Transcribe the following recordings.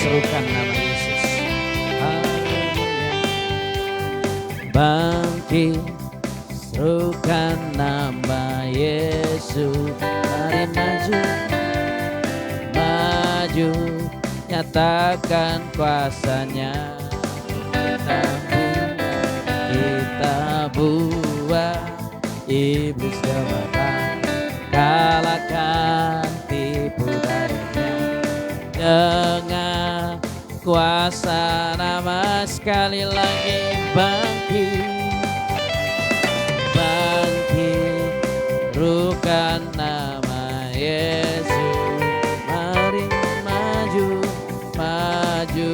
serukan nama Yesus. Haleluya. Bangkit, serukan nama Yesus. Mari maju, maju, nyatakan kuasanya. Kita buah iblis gemetaran, kalahkan tipu dayanya dengan kuasa nama. Sekali lagi, bangkit, bangkit, serukan nama Yesus. Mari maju, maju,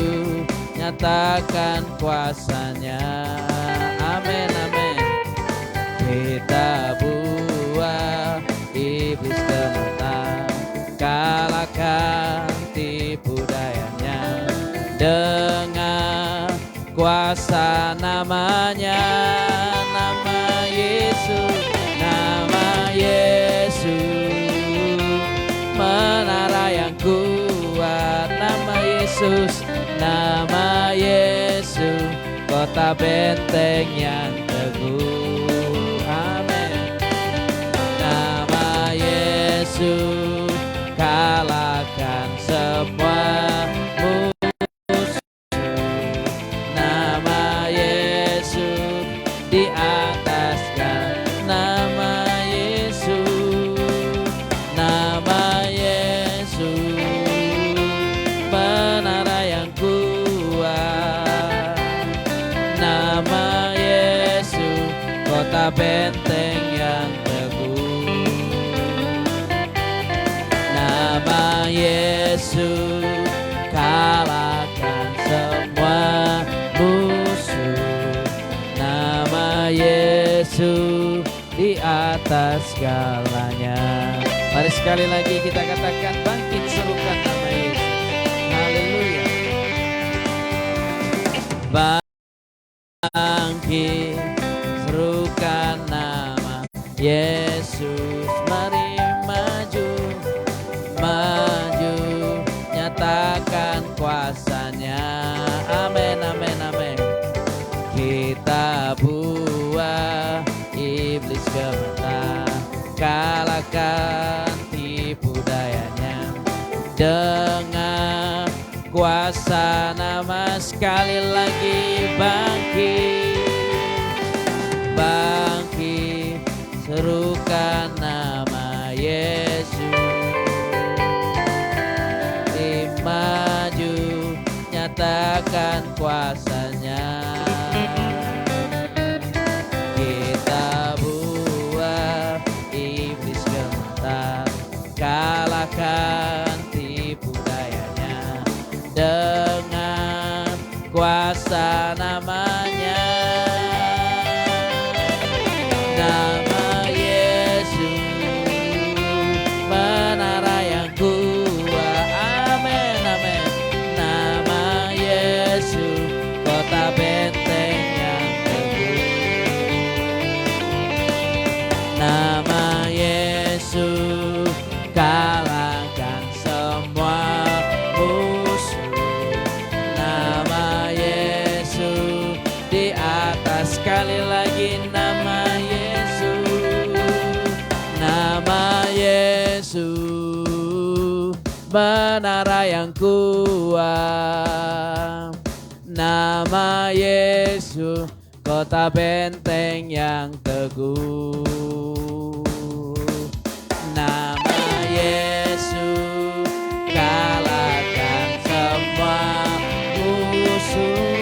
nyatakan kuasanya. Amin, amin. Kita buah iblis gemetaran, kalahkan tipu dayanya dengan kuasa namanya. Nama Yesus, nama Yesus, menara yang kuat. Nama Yesus, nama Yesus, kota benteng yang teguh. Amin. Nama Yesus, kalahkan semua musuh. Nama Yesus di ataskan. Nama Yesus, nama Yesus, menara yang kuat. Nama Yesus, kota benteng yang teguh. Nama Yesus, kalahkan semua musuh. Nama Yesus di atas segalanya. Mari sekali lagi kita katakan, bangkit, serukan nama Yesus. Haleluya. Bangkit, serukan nama Yesus. Mari maju, maju, nyatakan kuasanya. Amin, amin, amin. Kita buah iblis gemetaran, kalahkan tipu dayanya dengan kuasa nama. Sekali lagi, bangkit, bangkit, serukan nama Yesus. Maju, nyatakan kuasanya. Kita buah iblis gemetaran, kalahkan tipu dayanya dengan kuasa namanya. Nama Yesus, menara yang kuat. Amin, amin. Nama Yesus, kota benteng yang teguh. Nama Yesus, kalahkan semua musuh. Nama Yesus di atas. Sekali lagi, nama Yesus, nama Yesus, menara yang kuat. Nama Yesus, kota benteng yang teguh. Nama Yesus, kalahkan semua musuh.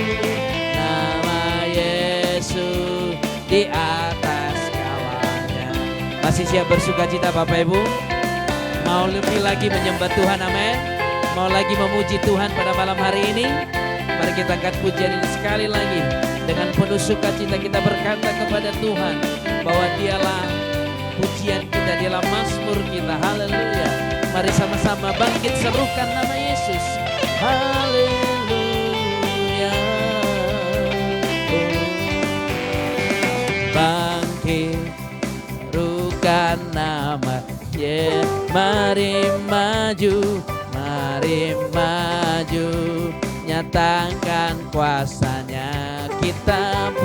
Nama Yesus di atas segalanya. Masih siap bersuka cita Bapak Ibu? Mau lebih lagi menyembah Tuhan, amin? Mau lagi memuji Tuhan pada malam hari ini? Mari kita angkat pujian ini sekali lagi. Dengan penuh sukacita kita berkata kepada Tuhan bahwa Dialah pujian kita, Dialah mazmur kita. Haleluya. Mari sama-sama bangkit, serukan nama Yesus. Haleluya. Bangkit, serukan nama Yesus. Mari maju, mari maju, nyatakan kuasanya. Kita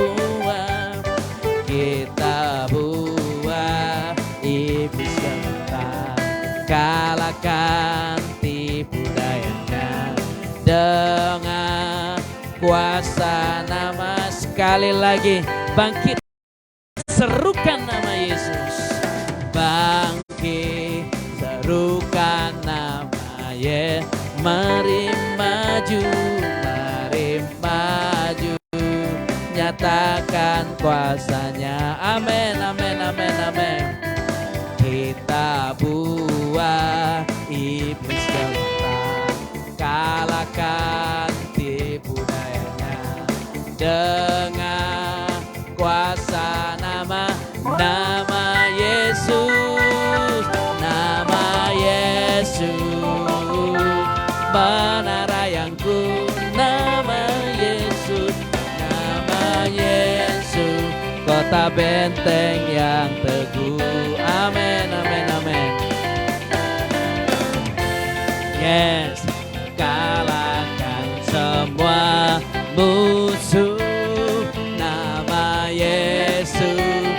buang iblis gentar, kalahkan tipu dayanya dengan kuasa nama. Sekali lagi bangkit, serukan nama Yesus. Bangkit, serukan nama Yesus. Mari maju, nyatakan kuasanya. Amin, amin, amin, amin. Kita buah iblis gentar, kalahkan tipu dayanya dengan kuasa nama Yesus. Nama Yesus, menara yang kuat. Nama Yesus, nama Yesus, kota benteng yang teguh. Amin, amin, amin. Yes, kalahkan semua musuh. Nama Yesus,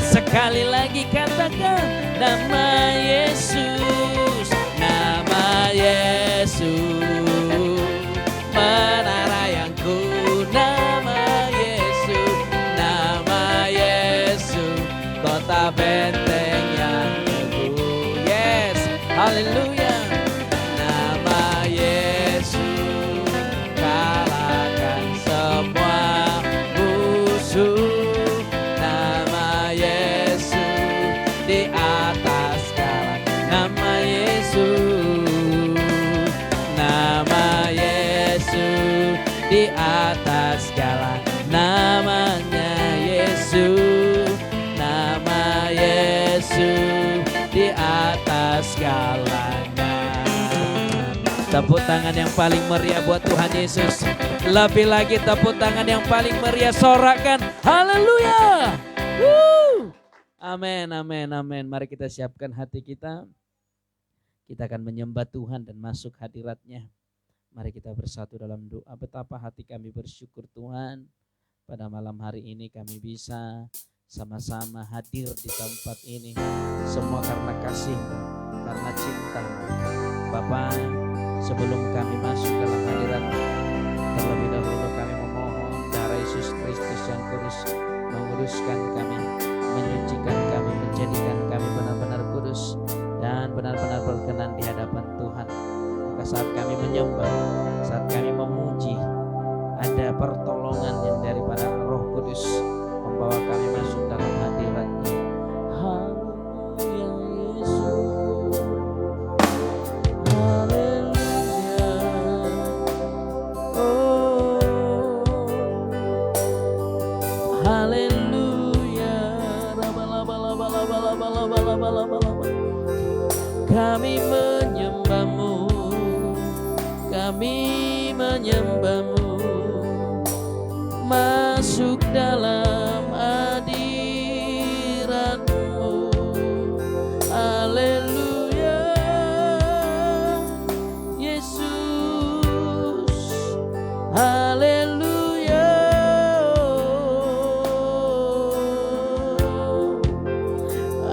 sekali lagi katakan nama Yesus. Nama Yesus, menara yang kuat. Nama Yesus, nama Yesus, kota benteng yang teguh. Yes, haleluya. Nama Yesus, kalahkan semua musuh. Nama Yesus, di atas segala. Nama Yesus, nama Yesus, di atas segala. Namanya Yesus, nama Yesus, di atas segalanya. Tepuk tangan yang paling meriah buat Tuhan Yesus. Lebih lagi tepuk tangan yang paling meriah, sorakan haleluya. Amin, amin, amin. Mari kita siapkan hati kita. Kita akan menyembah Tuhan dan masuk hadirat-Nya. Mari kita bersatu dalam doa. Betapa hati kami bersyukur Tuhan, pada malam hari ini kami bisa sama-sama hadir di tempat ini. Semua karena kasih, karena cinta. Bapa, sebelum kami masuk dalam hadirat-Mu, terlebih dahulu kami memohon darah Yesus Kristus yang kudus menguduskan kami, menyucikan kami, menjadikan kami benar-benar kudus dan benar-benar berkenan di hadapan Tuhan. Maka saat kami menyembah, saat kami memuji, ada pertolongan yang daripada Roh Kudus membawa kami masuk dalam hadirat-Nya. Haleluya Yesus, haleluya. Oh, haleluya. Kami menyembah-Mu, kami menyembah-Mu, masuk dalam hadirat-Mu. Haleluya Yesus, haleluya.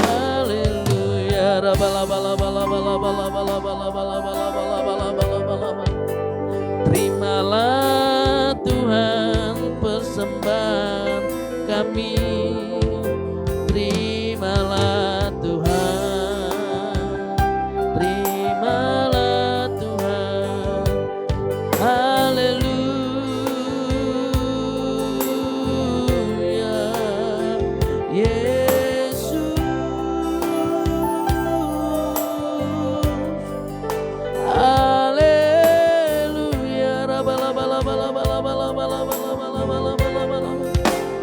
Haleluya. Terimalah Tuhan persembahan kami, terimalah Tuhan, terimalah Tuhan. Haleluya Yesus,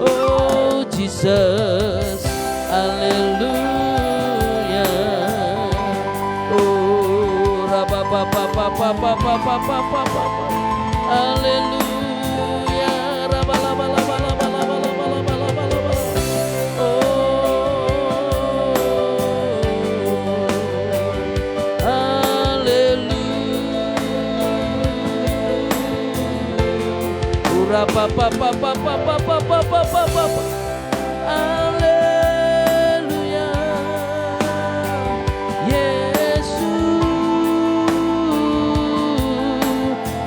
oh Jesus, haleluya. Oh haleluya. Oh haleluya. Haleluya, Yesus.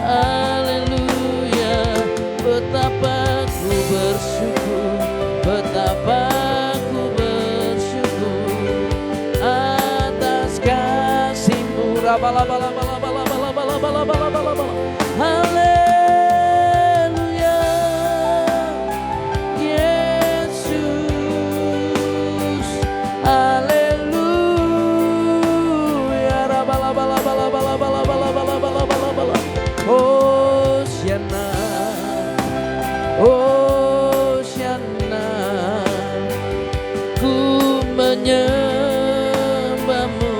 Haleluya, betapa ku bersyukur, betapa ku bersyukur atas kasih-Mu. Haleluya, Yesus. Haleluya, Hosiana, Hosiana, ku menyembah-Mu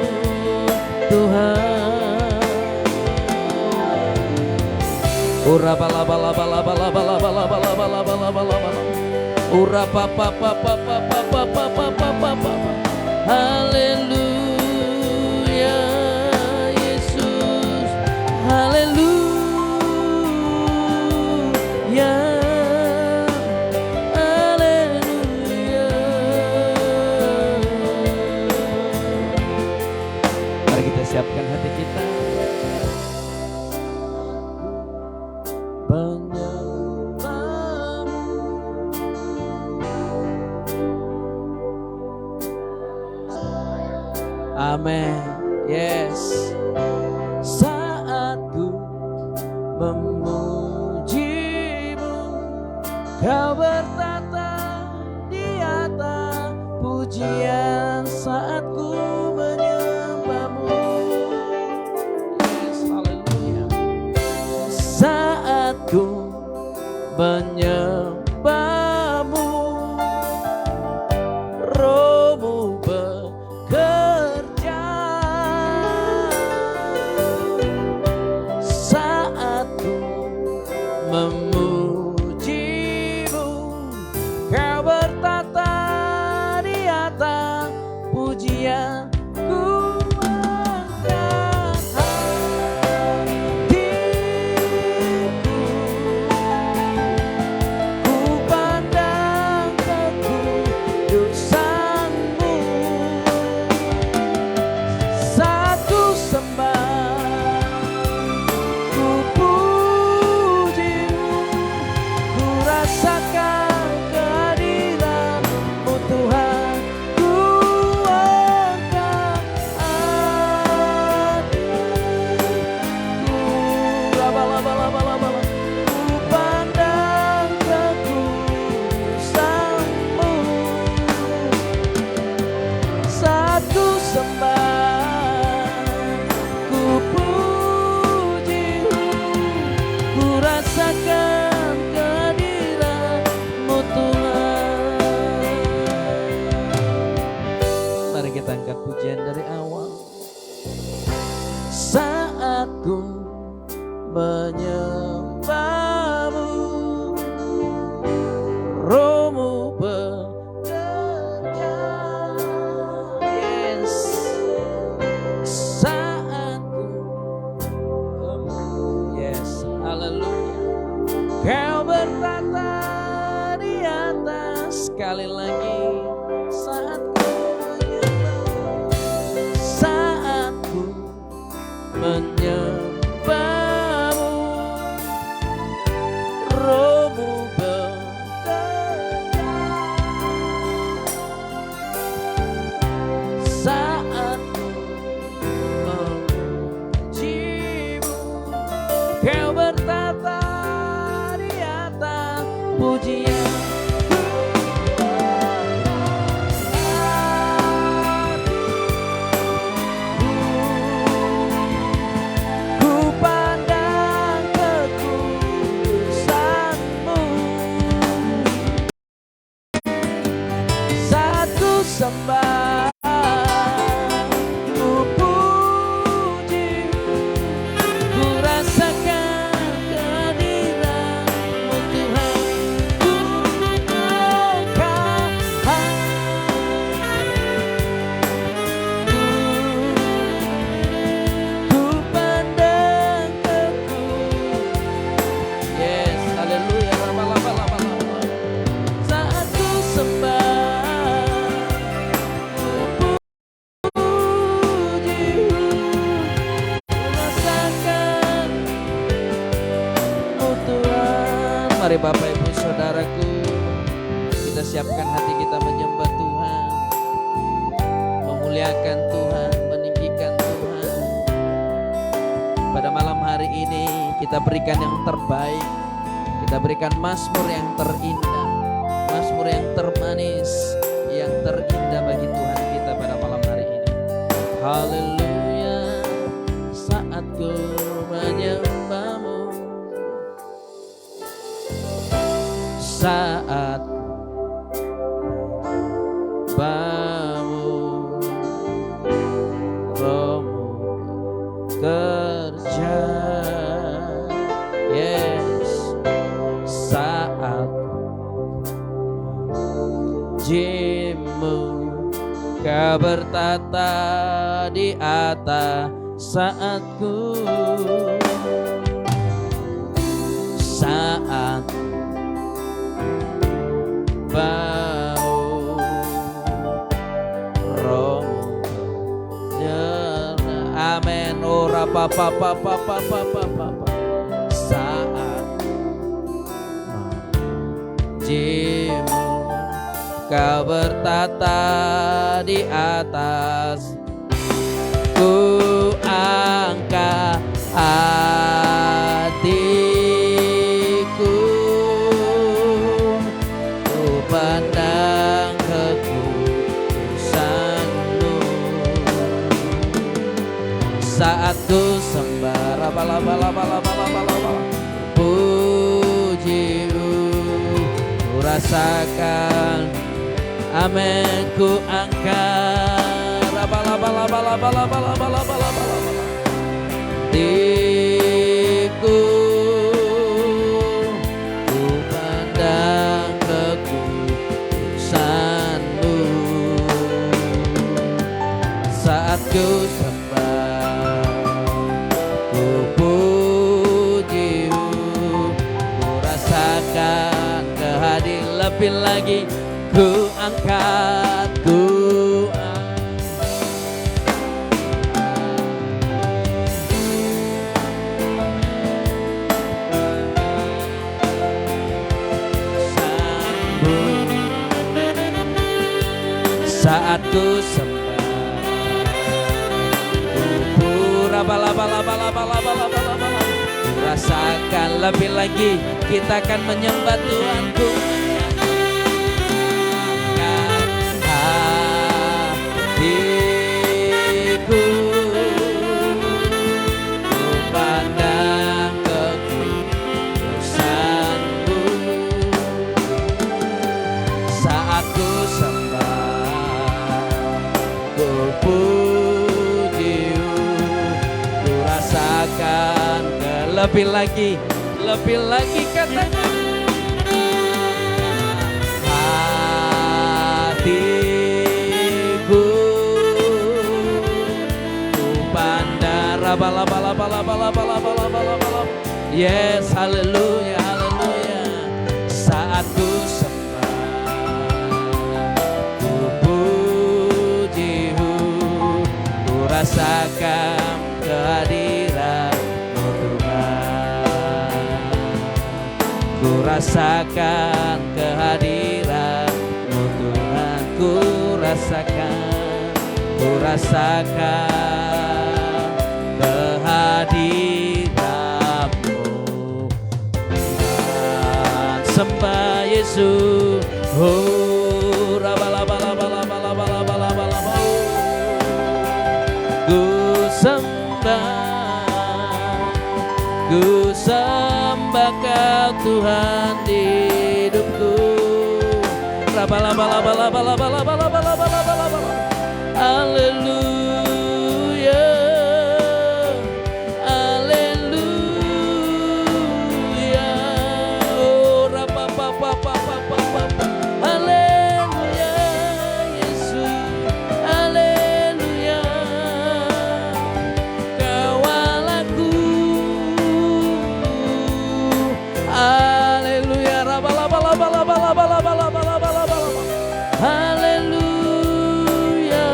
Tuhan. Ura bala bala bala bala bala bala bala bala bala bala bala. Ura pa pa pa pa pa pa pa pa pa pa pa pa. Haleluya, Yesus. Haleluya, haleluya. Mari kita siapkan hati kita. Amin. Yes. Saat ku memuji-Mu, Kau bertata di atas pujian. Saat ku menyembah-Mu, yes, haleluya. Saat ku menyembah-Mu, Roh-Mu bekerja. Saat ku memuji-Mu, Kau bertata di atas pujian. Ku angkat hatiku, ku pandang kekudusan-Mu. Saat ku sembah, ku puji-Mu, ku rasakan kehadiran-Mu Tuhan. Ku angkat hatiku, rabala-bala-bala-bala, ku pandang kekudusan-Mu. Saat ku sembah, ku puji-Mu, ku rasakan kehadiran-Mu Tuhan. Mari kita angkat pujian dari awal. Saat ku menyembah-Mu, Roh-Mu bekerja. Yes. Saat ku, yes, haleluya, Kau bertata di atas. Sekali lagi. Saat ku menyembah, saat ku menyembah-Mu, Roh-Mu bekerja. Saat ku memuji-Mu, Kau bertata di atas pujian. Ku pandang kekudusan-Mu. Saat ku sembah, ku puji, ku rasakan kehadiran-Mu Tuhan. Ku Mari Bapak Ibu Saudaraku, kita siapkan hati kita menyembah Tuhan, memuliakan Tuhan, meninggikan Tuhan. Pada malam hari ini kita berikan yang terbaik, kita berikan mazmur yang terindah, mazmur yang termanis, yang terindah bagi Tuhan kita pada malam hari ini. Haleluya, saat ku menyembahmu, saat bamu rohmu kerja, yes, saat jimu kau bertata di atas saatku, saat bau rohmu nyerna. Amin. Ora papa saat jimu kau bertata di atas, ku angkat hatiku, ku pandang kekudusanmu. Saat ku sembah pujimu, ku rasakan, amin, ku angkat hatiku, ku pandang kekudusanmu. Saat ku sembah, ku pujimu, ku rasakan kehadiran lebih lagi, ku angkat, ku saat ku sembah, ku rasakan lebih lagi, kita akan menyembah Tuhan. Ku hatiku, ku pandang kekudusanmu. Saat ku ku pujimu, ku rasakan lebih lagi katanya. Hatiku, ku pandang yes, haleluya, haleluya. Saat ku rasakan kehadiran-Mu Tuhan, ku rasakan kehadiran-Mu Tuhan, ku rasakan kehadiran-Mu Tuhan. Sembah Yesus, oh ku sembah Kau Tuhan di hidupku. Haleluya, haleluya, oh haleluya, Yesus, haleluya. Haleluya, haleluya,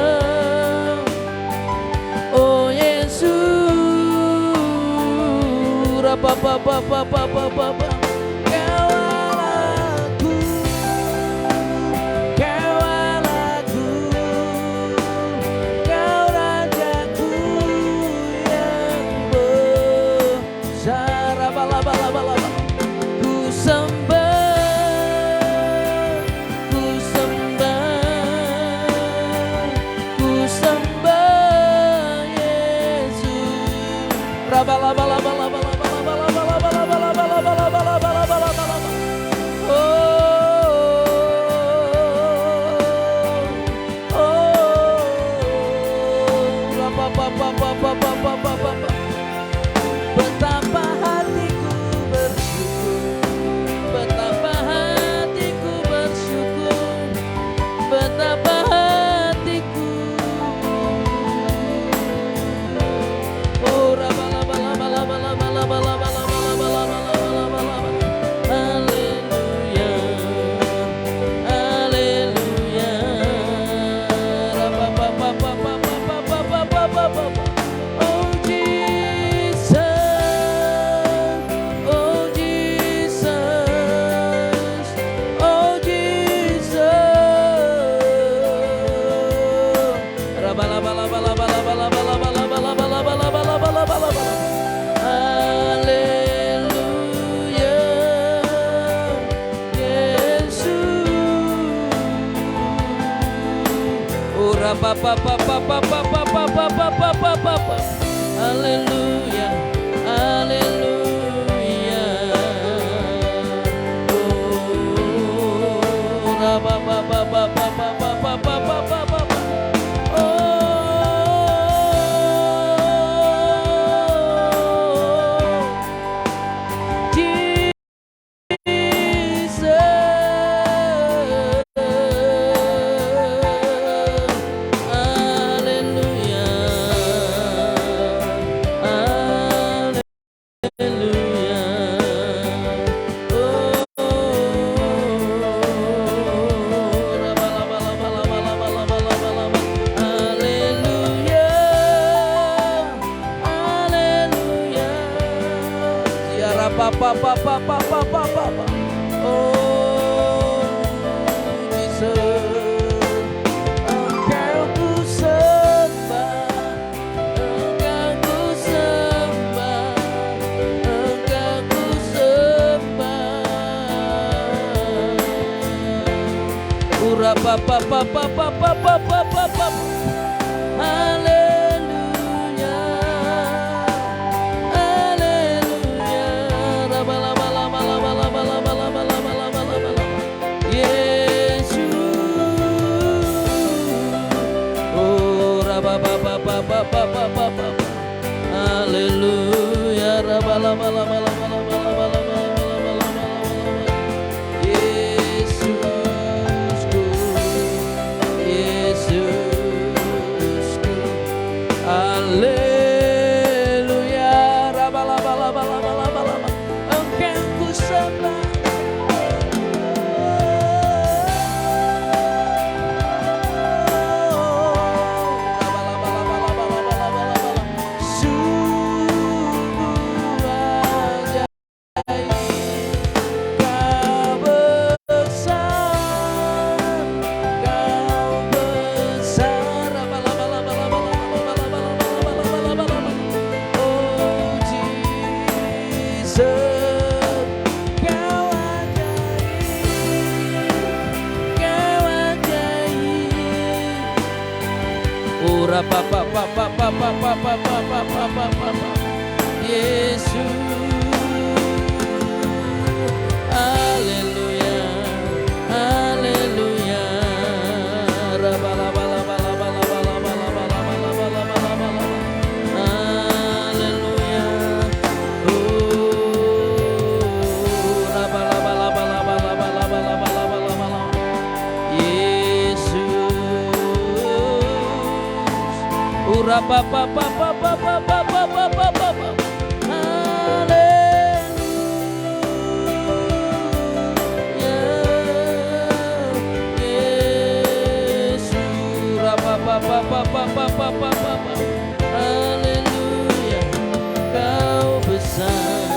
oh Yesus, Kau Betapa hatiku bersyukur, betapa hatiku bersyukur, betapa hatiku. Oh, haleluya, haleluya. Oh Jesus, oh Jesus, oh Jesus. Haleluya, Yesus. Ora pa pa pa pa pa pa pa pa pa pa pa pa pa pa. Haleluya, haleluya. Ora pa pa pa pa pa pa pa pa pa pa pa pa. Oh Jesus, Engkau ku sembah, Engkau ku sembah, Engkau ku sembah. Ura pa pa pa pa pa pa pa pa pa pa. Haleluya, haleluya. Yesus, oh raba ba ba ba ba ba ba ba ba. Haleluya, raba la ba la ba la ba la ba la ba la ba la ba la ba la. Yesusku, Yesusku. Haleluya, raba la ba la ba la ba la ba la ba. Engkau ku sembah. Pa pa pa pa pa pa pa pa pa pa pa pa pa. Yesus, haleluya, haleluya. Raba la ba la ba la ba la ba la ba la ba la ba la ba la ba la ba la. Haleluya. Oh, raba la ba la ba la ba la ba la ba la ba la ba la ba la. Yesus. Ura pa pa pa pa pa pa pa pa pa pa pa. Haleluya, Yesus. Ura pa pa pa pa pa pa pa pa pa. Haleluya, Kau besar,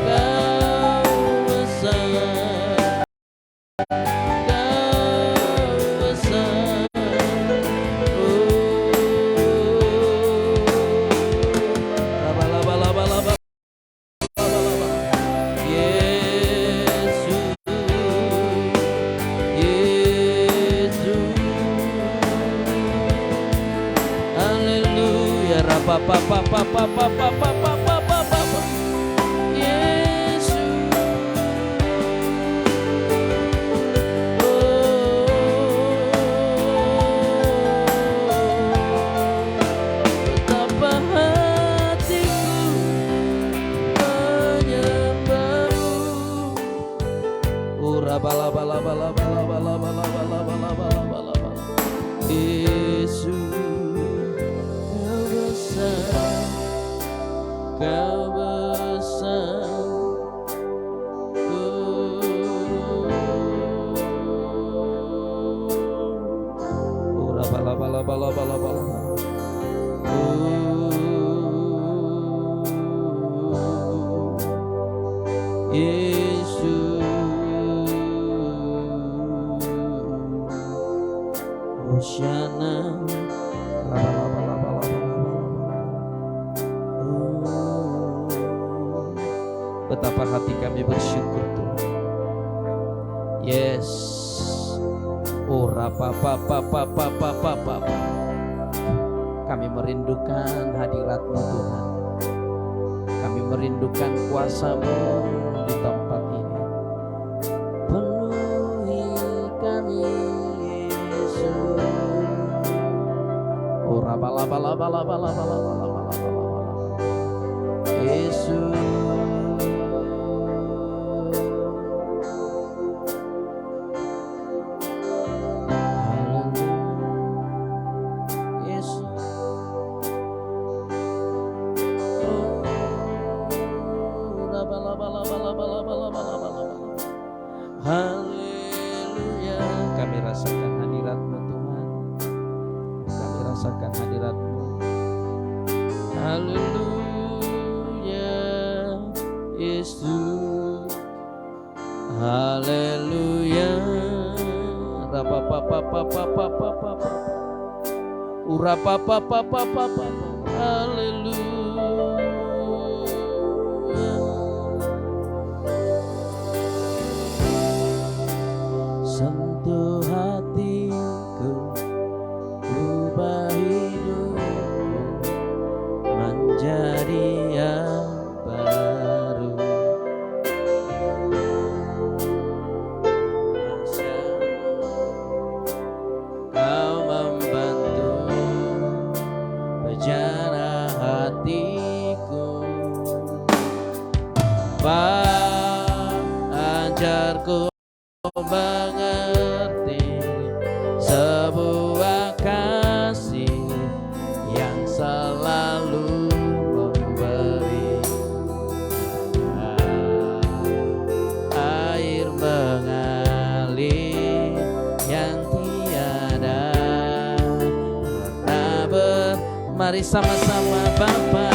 Kau besar, Kau besar. Pa pa pa pa pa pa pa Betapa hati kami bersyukur Tuhan. Yes. Kami merindukan hadirat-Mu Tuhan. Kami merindukan kuasa-Mu di tempat ini. Penuhi kami Yesus. Yesus. Haleluya, kami rasakan hadirat-Mu Tuhan. Kami rasakan hadirat-Mu. Haleluya, Yesus. Haleluya. Haleluya. Sentuh hatiku, ubah hidupku menjadi yang baru. Kau membantu bejana hatiku, ajarku mengerti sebuah kasih yang selalu memberi. Air mengalir yang tiada pernah mari sama-sama Bapa.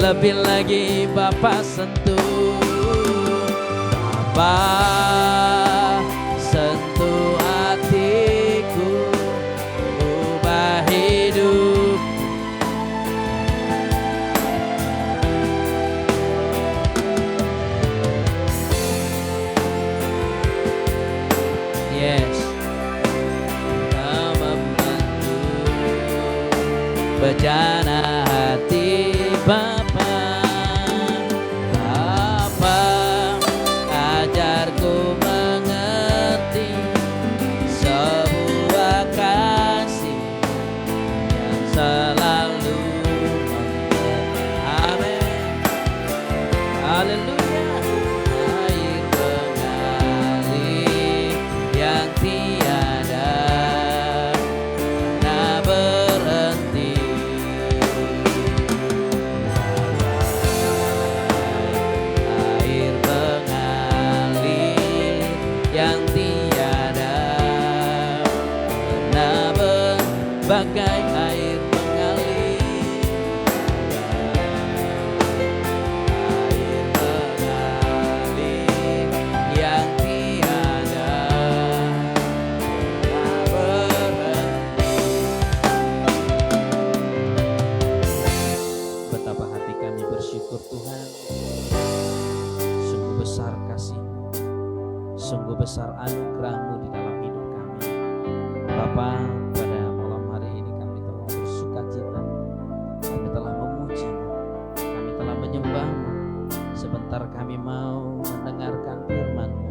Lebih lagi Bapa sentuh, Bapa sentuh hatiku, ubah hidup. Yes, Kau membantu bejana hati Bapa. Haleluya, air mengalir yang tiada bagai air mengalir, air mengalir yang tiada pernah berhenti. Betapa hati kami bersyukur Tuhan, sungguh besar kasih-Mu, sungguh besar anugerah-Mu di dalam hidup kami. Bapa, pada malam hari ini kami telah bersukacita, kami telah memuji-Mu, kami telah menyembah-Mu. Sebentar kami mau mendengarkan firman-Mu.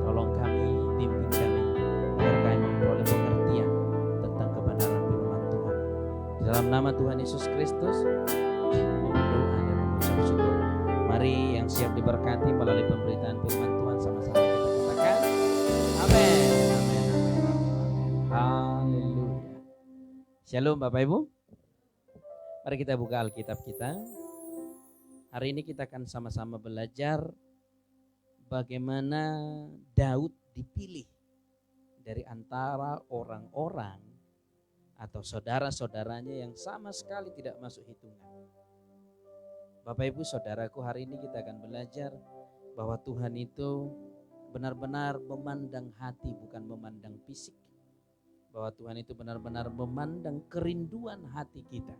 Tolong kami, bimbing kami, agar kami memperoleh pengertian tentang kebenaran firman Tuhan. Di dalam nama Tuhan Yesus Kristus, kami berdoa dan mengucap syukur. Mari yang siap diberkati melalui pemberitaan firman Tuhan sama-sama kita katakan amin. Amin, amin, amin. Haleluya. Shalom Bapak Ibu. Mari kita buka Alkitab kita. Hari ini kita akan sama-sama belajar bagaimana Daud dipilih dari antara orang-orang atau saudara-saudaranya yang sama sekali tidak masuk hitungan. Bapak Ibu Saudaraku, hari ini kita akan belajar bahwa Tuhan itu benar-benar memandang hati, bukan memandang fisik. Bahwa Tuhan itu benar-benar memandang kerinduan hati kita.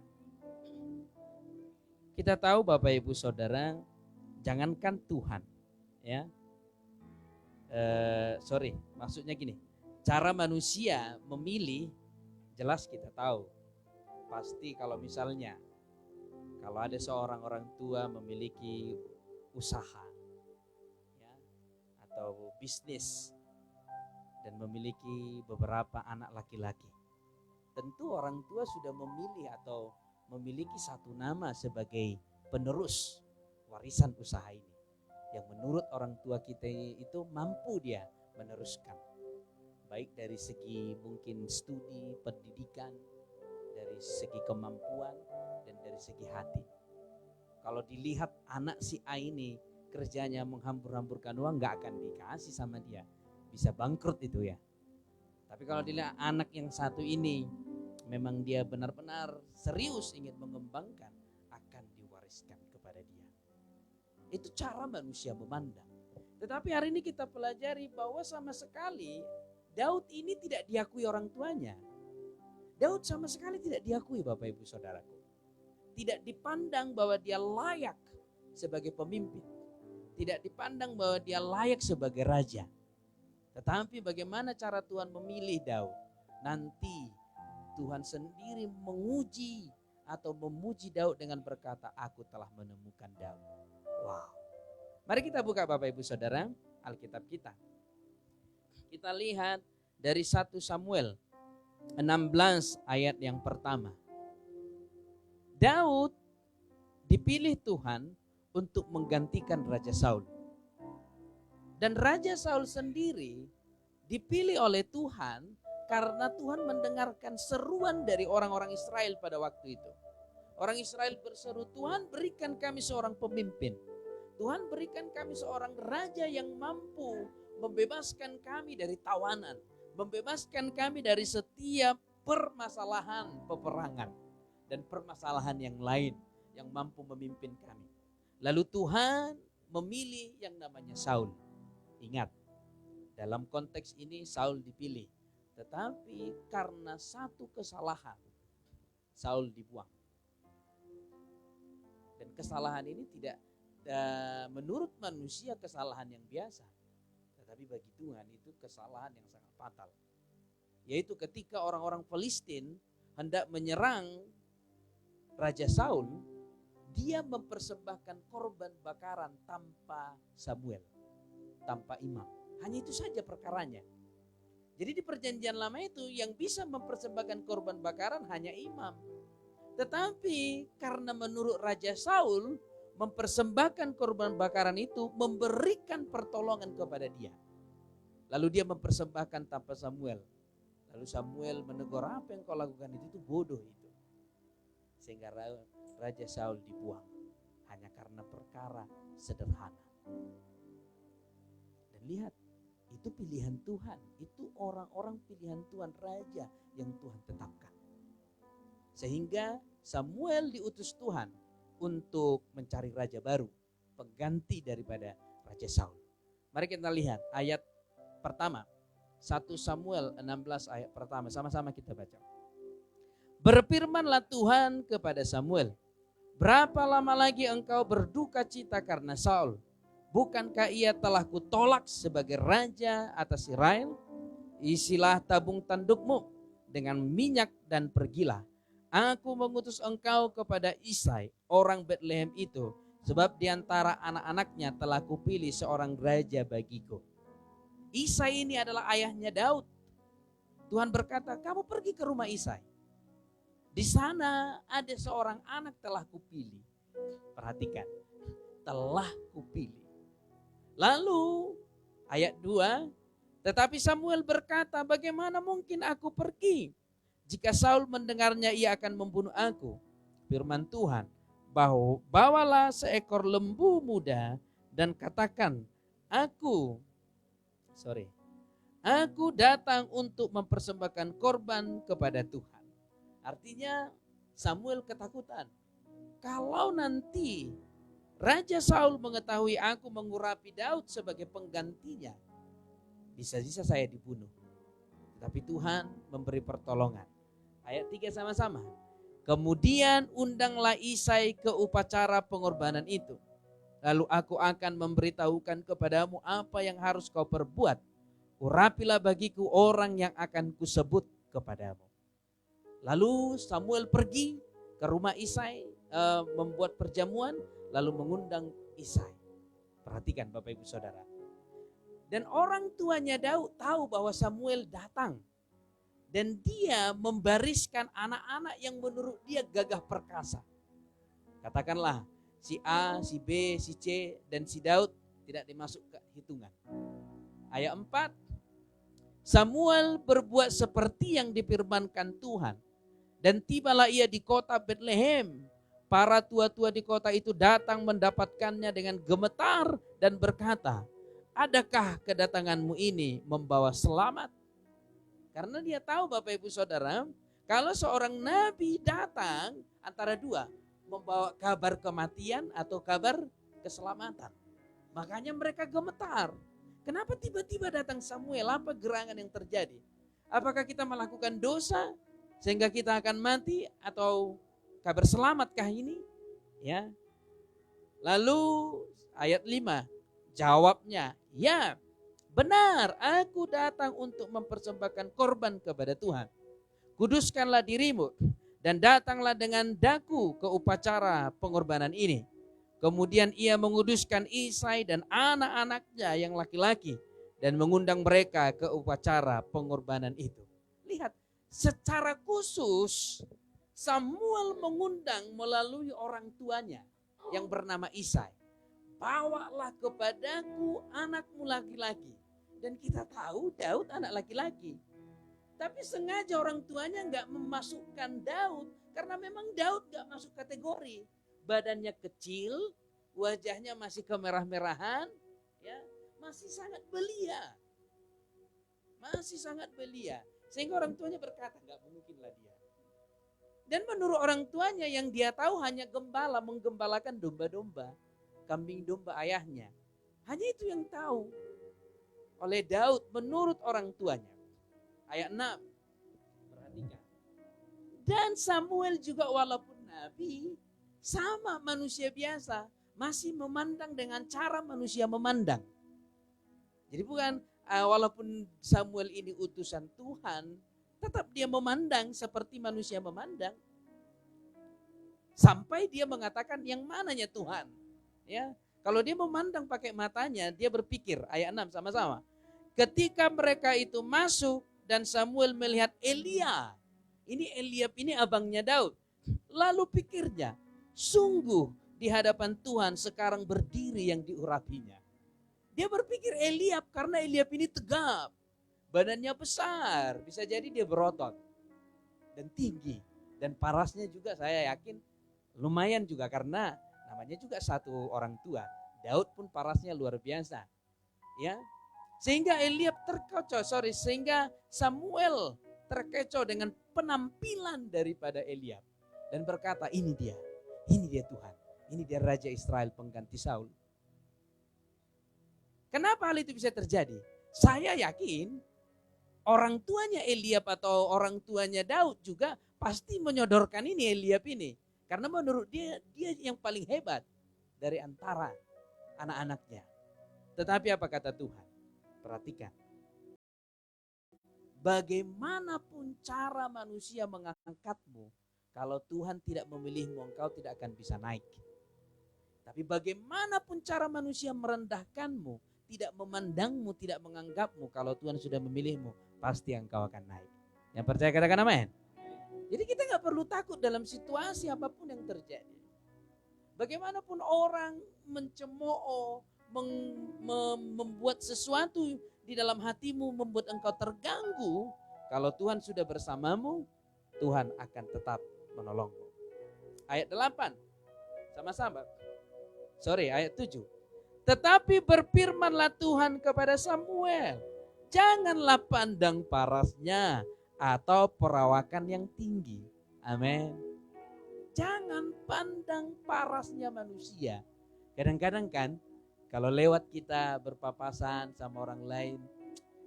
Kita tahu Bapak Ibu Saudara, jangankan Tuhan, ya. Maksudnya gini, cara manusia memilih jelas kita tahu. Pasti kalau misalnya kalau ada seorang orang tua memiliki usaha, ya, atau bisnis dan memiliki beberapa anak laki-laki, tentu orang tua sudah memilih atau memiliki satu nama sebagai penerus warisan usaha ini, yang menurut orang tua kita itu mampu dia meneruskan, baik dari segi mungkin studi, pendidikan, dari segi kemampuan, dan dari segi hati. Kalau dilihat anak si A ini kerjanya menghambur-hamburkan uang, gak akan dikasih sama dia, bisa bangkrut itu ya. Tapi kalau dilihat anak yang satu ini memang dia benar-benar serius ingin mengembangkan, akan diwariskan kepada dia. Itu cara manusia memandang. Tetapi hari ini kita pelajari bahwa sama sekali Daud ini tidak diakui orang tuanya. Daud sama sekali tidak diakui Bapak Ibu Saudaraku. Tidak dipandang bahwa dia layak sebagai pemimpin. Tidak dipandang bahwa dia layak sebagai raja. Tetapi bagaimana cara Tuhan memilih Daud? Nanti Tuhan sendiri menguji atau memuji Daud dengan berkata, aku telah menemukan Daud. Wow. Mari kita buka Bapak Ibu Saudara Alkitab kita. Kita lihat dari 1 Samuel 16 ayat yang pertama. Daud dipilih Tuhan untuk menggantikan Raja Saul. Dan Raja Saul sendiri dipilih oleh Tuhan karena Tuhan mendengarkan seruan dari orang-orang Israel pada waktu itu. Orang Israel berseru, Tuhan berikan kami seorang pemimpin. Tuhan berikan kami seorang raja yang mampu membebaskan kami dari tawanan, membebaskan kami dari setiap permasalahan peperangan dan permasalahan yang lain yang mampu memimpin kami. Lalu Tuhan memilih yang namanya Saul. Ingat, dalam konteks ini Saul dipilih, tetapi karena satu kesalahan Saul dibuang. Dan kesalahan ini tidak menurut manusia kesalahan yang biasa, tetapi bagi Tuhan itu kesalahan yang sangat fatal. Yaitu ketika orang-orang Filistin hendak menyerang Raja Saul, dia mempersembahkan korban bakaran tanpa Samuel, tanpa imam. Hanya itu saja perkaranya. Jadi di perjanjian lama itu yang bisa mempersembahkan korban bakaran hanya imam. Tetapi karena menurut Raja Saul, mempersembahkan korban bakaran itu memberikan pertolongan kepada dia. Lalu dia mempersembahkan tanpa Samuel. Lalu Samuel menegur, apa yang kau lakukan itu bodoh itu. Sehingga Raja Saul dibuang hanya karena perkara sederhana. Dan lihat, itu pilihan Tuhan, itu orang-orang pilihan Tuhan, raja yang Tuhan tetapkan. Sehingga Samuel diutus Tuhan untuk mencari raja baru, pengganti daripada Raja Saul. Mari kita lihat ayat pertama, 1 Samuel 16 ayat pertama, sama-sama kita baca. Berfirmanlah Tuhan kepada Samuel, berapa lama lagi engkau berduka cita karena Saul? Bukankah ia telah kutolak sebagai raja atas Israel? Isilah tabung tandukmu dengan minyak dan pergilah. Aku mengutus engkau kepada Isai, orang Betlehem itu, sebab di antara anak-anaknya telah kupilih seorang raja bagiku. Isai ini adalah ayahnya Daud. Tuhan berkata, kamu pergi ke rumah Isai. Di sana ada seorang anak telah kupilih. Perhatikan, telah kupilih. Lalu ayat 2, tetapi Samuel berkata, bagaimana mungkin aku pergi? Jika Saul mendengarnya, ia akan membunuh aku. Firman Tuhan, bawalah seekor lembu muda dan katakan, aku datang untuk mempersembahkan korban kepada Tuhan. Artinya Samuel ketakutan. Kalau nanti Raja Saul mengetahui aku mengurapi Daud sebagai penggantinya, bisa-bisa saya dibunuh. Tapi Tuhan memberi pertolongan. Ayat 3 sama-sama. Kemudian undanglah Isai ke upacara pengorbanan itu. Lalu aku akan memberitahukan kepadamu apa yang harus kau perbuat. Urapilah bagiku orang yang akan kusebut kepadamu. Lalu Samuel pergi ke rumah Isai, membuat perjamuan, lalu mengundang Isai. Perhatikan Bapak Ibu Saudara. Dan orang tuanya Daud tahu bahwa Samuel datang. Dan dia membariskan anak-anak yang menurut dia gagah perkasa. Katakanlah si A, si B, si C, dan si Daud tidak dimasuk ke hitungan. Ayat 4, Samuel berbuat seperti yang difirmankan Tuhan. Dan tibalah ia di kota Betlehem. Para tua-tua di kota itu datang mendapatkannya dengan gemetar dan berkata, adakah kedatanganmu ini membawa selamat? Karena dia tahu Bapak Ibu Saudara, kalau seorang nabi datang antara dua, membawa kabar kematian atau kabar keselamatan. Makanya mereka gemetar. Kenapa tiba-tiba datang Samuel? Apa gerangan yang terjadi? Apakah kita melakukan dosa sehingga kita akan mati, atau kabar selamatkah ini? Ya. Lalu ayat 5, jawabnya, ya benar, aku datang untuk mempersembahkan korban kepada Tuhan. Kuduskanlah dirimu dan datanglah dengan daku ke upacara pengorbanan ini. Kemudian ia menguduskan Isai dan anak-anaknya yang laki-laki dan mengundang mereka ke upacara pengorbanan itu. Lihat, secara khusus Samuel mengundang melalui orang tuanya yang bernama Isai. Bawalah kepadaku anakmu laki-laki. Dan kita tahu Daud anak laki-laki. Tapi sengaja orang tuanya enggak memasukkan Daud. Karena memang Daud enggak masuk kategori. Badannya kecil, wajahnya masih kemerah-merahan, ya, masih sangat belia. Sehingga orang tuanya berkata, enggak mungkinlah dia. Dan menurut orang tuanya yang dia tahu hanya gembala, menggembalakan domba-domba, kambing domba ayahnya. Hanya itu yang tahu oleh Daud menurut orang tuanya. Ayat 6. Perhatikan. Dan Samuel juga walaupun nabi, sama manusia biasa, masih memandang dengan cara manusia memandang. Jadi bukan walaupun Samuel ini utusan Tuhan, tetap dia memandang seperti manusia memandang. Sampai dia mengatakan yang mananya Tuhan. Ya, kalau dia memandang pakai matanya, dia berpikir, ayat 6 sama-sama. Ketika mereka itu masuk dan Samuel melihat Elia. Ini Eliab ini abangnya Daud. Lalu pikirnya, sungguh di hadapan Tuhan sekarang berdiri yang diurapinya. Dia berpikir Eliab karena Eliab ini tegap. Badannya besar, bisa jadi dia berotot. Dan tinggi. Dan parasnya juga saya yakin lumayan juga karena namanya juga satu orang tua. Daud pun parasnya luar biasa. Ya. Sehingga Samuel terkecoh dengan penampilan daripada Eliab. Dan berkata, ini dia Tuhan. Ini dia Raja Israel pengganti Saul. Kenapa hal itu bisa terjadi? Saya yakin orang tuanya Eliab atau orang tuanya Daud juga pasti menyodorkan ini Eliab ini. Karena menurut dia yang paling hebat dari antara anak-anaknya. Tetapi apa kata Tuhan? Perhatikan. Bagaimanapun cara manusia mengangkatmu, kalau Tuhan tidak memilihmu, engkau tidak akan bisa naik. Tapi bagaimanapun cara manusia merendahkanmu, tidak memandangmu, tidak menganggapmu, kalau Tuhan sudah memilihmu, pasti engkau akan naik. Yang percaya katakan amin. Jadi kita gak perlu takut dalam situasi apapun yang terjadi. Bagaimanapun orang mencemooh, membuat sesuatu di dalam hatimu membuat engkau terganggu, kalau Tuhan sudah bersamamu, Tuhan akan tetap menolongmu. Ayat 8, sama-sama. Ayat 7. Tetapi berfirmanlah Tuhan kepada Samuel, janganlah pandang parasnya atau perawakan yang tinggi. Amin. Jangan pandang parasnya manusia. Kadang-kadang kan, kalau lewat kita berpapasan sama orang lain,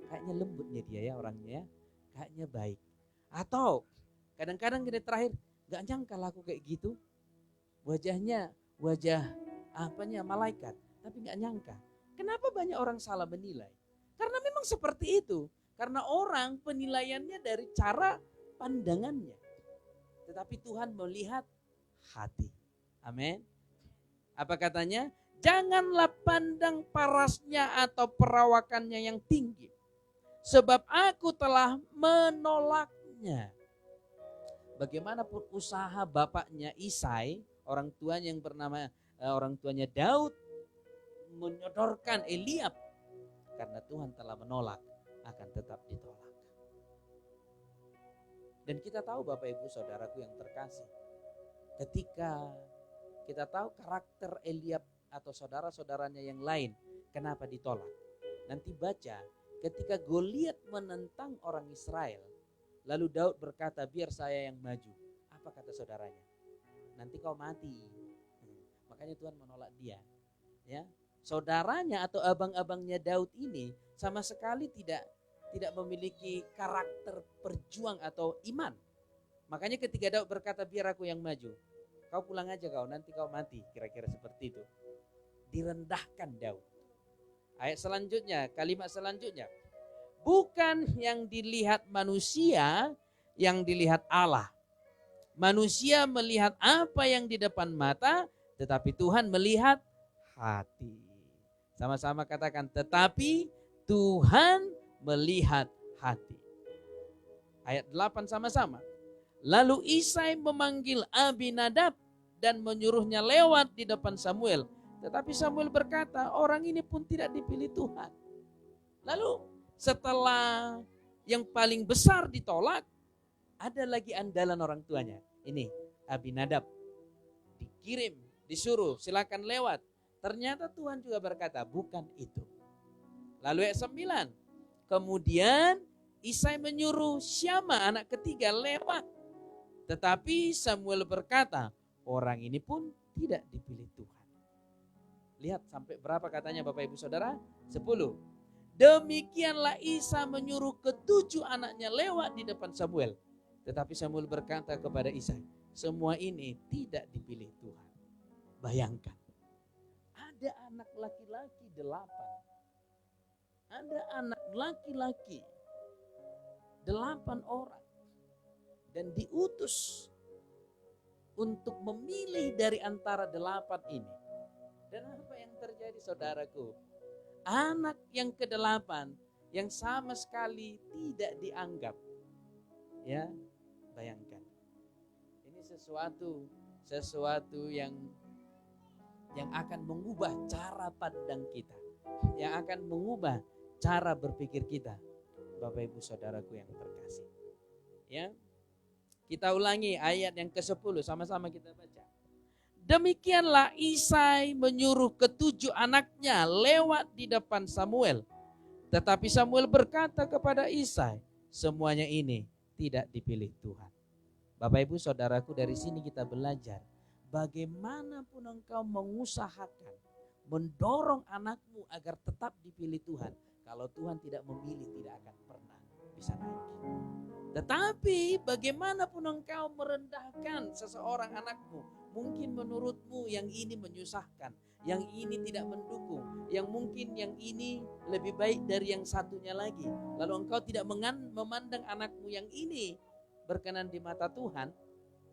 kayaknya lembutnya dia ya orangnya, kayaknya baik. Atau kadang-kadang kita terakhir, gak nyangka aku kayak gitu. Wajahnya wajah malaikat, tapi gak nyangka. Kenapa banyak orang salah menilai? Karena memang seperti itu. Karena orang penilaiannya dari cara pandangannya. Tetapi Tuhan melihat hati. Amin. Apa katanya? Janganlah pandang parasnya atau perawakannya yang tinggi. Sebab aku telah menolaknya. Bagaimanapun usaha bapaknya Isai, orang tuanya Daud, menyodorkan Eliab. Karena Tuhan telah menolak, akan tetap ditolak. Dan kita tahu Bapak Ibu Saudaraku yang terkasih, ketika kita tahu karakter Eliab atau saudara-saudaranya yang lain, kenapa ditolak? Nanti baca, ketika Goliat menentang orang Israel, lalu Daud berkata, biar saya yang maju. Apa kata saudaranya? Nanti kau mati. Makanya Tuhan menolak dia. Ya, saudaranya atau abang-abangnya Daud ini sama sekali tidak memiliki karakter perjuang atau iman. Makanya ketika Daud berkata, biar aku yang maju, kau pulang aja kau, nanti kau mati. Kira-kira seperti itu. Direndahkan Daud. Ayat selanjutnya, kalimat selanjutnya. Bukan yang dilihat manusia, yang dilihat Allah. Manusia melihat apa yang di depan mata, tetapi Tuhan melihat hati. Sama-sama katakan, tetapi Tuhan melihat hati. Ayat 8 sama-sama. Lalu Isai memanggil Abinadab dan menyuruhnya lewat di depan Samuel. Tetapi Samuel berkata, orang ini pun tidak dipilih Tuhan. Lalu setelah yang paling besar ditolak, ada lagi andalan orang tuanya. Ini Abinadab. Dikirim, disuruh, silakan lewat. Ternyata Tuhan juga berkata, bukan itu. Lalu ayat 9. Kemudian Isai menyuruh Syama anak ketiga lewat. Tetapi Samuel berkata, orang ini pun tidak dipilih Tuhan. Lihat sampai berapa katanya Bapak Ibu Saudara? 10. Demikianlah Isai menyuruh ketujuh anaknya lewat di depan Samuel. Tetapi Samuel berkata kepada Isai, semua ini tidak dipilih Tuhan. Bayangkan, ada anak laki-laki 8. Ada anak laki-laki 8 orang. Dan diutus untuk memilih dari antara 8 ini. Dan apa yang terjadi saudaraku? Anak yang ke-8 yang sama sekali tidak dianggap. Ya, bayangkan. Ini sesuatu yang akan mengubah cara pandang kita. Yang akan mengubah cara berpikir kita. Bapak Ibu Saudaraku yang terkasih. Ya. Kita ulangi ayat yang ke-10, sama-sama kita baca. Demikianlah Isai menyuruh ketujuh anaknya lewat di depan Samuel. Tetapi Samuel berkata kepada Isai, semuanya ini tidak dipilih Tuhan. Bapak Ibu Saudaraku, dari sini kita belajar bagaimanapun engkau mengusahakan, mendorong anakmu agar tetap dipilih Tuhan, kalau Tuhan tidak memilih tidak akan pernah bisa naik. Tetapi bagaimanapun engkau merendahkan seseorang anakmu, mungkin menurutmu yang ini menyusahkan, yang ini tidak mendukung, yang mungkin yang ini lebih baik dari yang satunya lagi. Lalu engkau tidak memandang anakmu yang ini berkenan di mata Tuhan.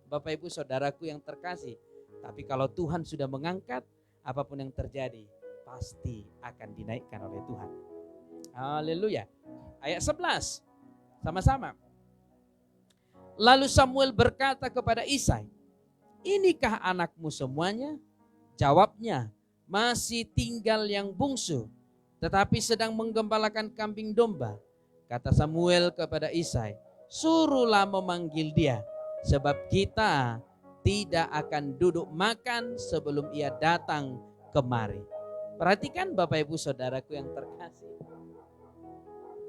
Bapak Ibu Saudaraku yang terkasih, tapi kalau Tuhan sudah mengangkat, apapun yang terjadi pasti akan dinaikkan oleh Tuhan. Haleluya. Ayat 11 sama-sama. Lalu Samuel berkata kepada Isai, inikah anakmu semuanya? Jawabnya, masih tinggal yang bungsu, tetapi sedang menggembalakan kambing domba. Kata Samuel kepada Isai, suruhlah memanggil dia, sebab kita tidak akan duduk makan sebelum ia datang kemari. Perhatikan Bapak Ibu Saudaraku yang terkasih.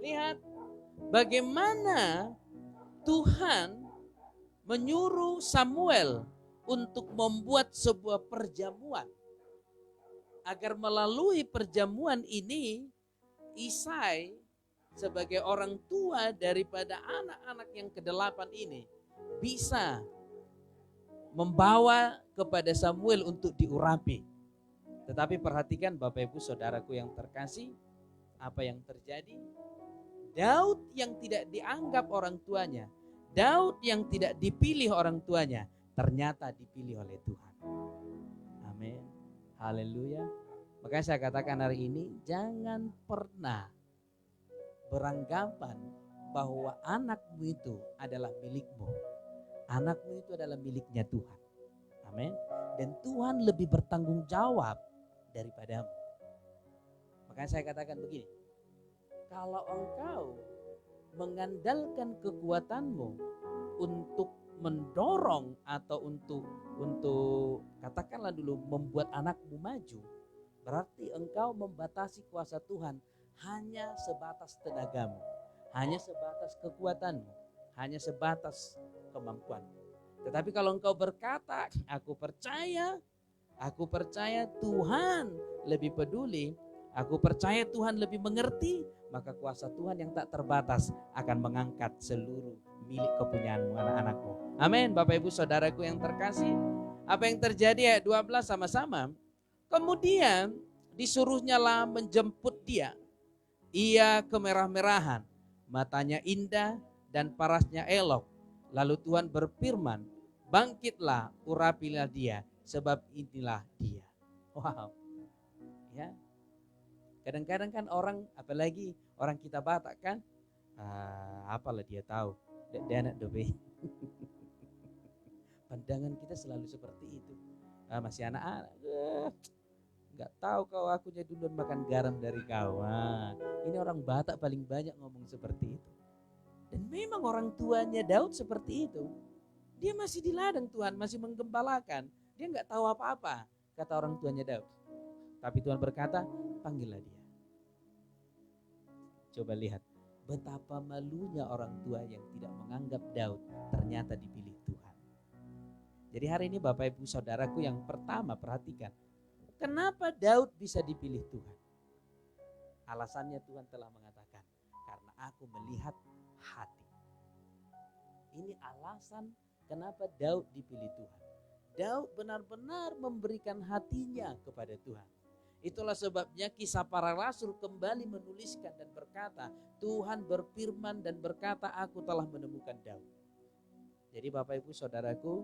Lihat bagaimana Tuhan menyuruh Samuel untuk membuat sebuah perjamuan. Agar melalui perjamuan ini, Isai sebagai orang tua daripada anak-anak yang ke-8 ini bisa membawa kepada Samuel untuk diurapi. Tetapi perhatikan Bapak Ibu Saudaraku yang terkasih, apa yang terjadi? Daud yang tidak dianggap orang tuanya, Daud yang tidak dipilih orang tuanya, ternyata dipilih oleh Tuhan. Amin. Haleluya. Makanya saya katakan hari ini, jangan pernah beranggapan bahwa anakmu itu adalah milikmu. Anakmu itu adalah miliknya Tuhan. Amin. Dan Tuhan lebih bertanggung jawab daripadamu. Makanya saya katakan begini, kalau engkau mengandalkan kekuatanmu untuk mendorong atau untuk katakanlah dulu membuat anakmu maju, berarti engkau membatasi kuasa Tuhan hanya sebatas tenagamu, hanya sebatas kekuatanmu, hanya sebatas kemampuanmu. Tetapi kalau engkau berkata, aku percaya Tuhan lebih peduli, aku percaya Tuhan lebih mengerti, maka kuasa Tuhan yang tak terbatas akan mengangkat seluruh milik kepunyaanmu, anak-anakmu. Amin. Bapak Ibu Saudaraku yang terkasih, apa yang terjadi ayat 12 sama-sama. Kemudian disuruhnya lah menjemput dia. Ia kemerah-merahan, matanya indah dan parasnya elok. Lalu Tuhan berfirman, bangkitlah, urapilah dia, sebab inilah dia. Wow. Ya. Kadang-kadang kan orang, apalagi orang kita Batak kan, apalah dia tahu, dia anak dobe. Pandangan kita selalu seperti itu. Masih anak-anak, nggak tahu kau, akunya duluan makan garam dari kau. Ini orang Batak paling banyak ngomong seperti itu. Dan memang orang tuanya Daud seperti itu. Dia masih di ladang Tuhan, masih menggembalakan. Dia nggak tahu apa-apa, kata orang tuanya Daud. Tapi Tuhan berkata, panggillah dia. Coba lihat betapa malunya orang tua yang tidak menganggap Daud ternyata dipilih Tuhan. Jadi hari ini Bapak Ibu Saudaraku yang pertama perhatikan, kenapa Daud bisa dipilih Tuhan? Alasannya Tuhan telah mengatakan, karena aku melihat hati. Ini alasan kenapa Daud dipilih Tuhan. Daud benar-benar memberikan hatinya kepada Tuhan. Itulah sebabnya Kisah Para Rasul kembali menuliskan dan berkata, Tuhan berfirman dan berkata, aku telah menemukan Daud. Jadi Bapak Ibu Saudaraku,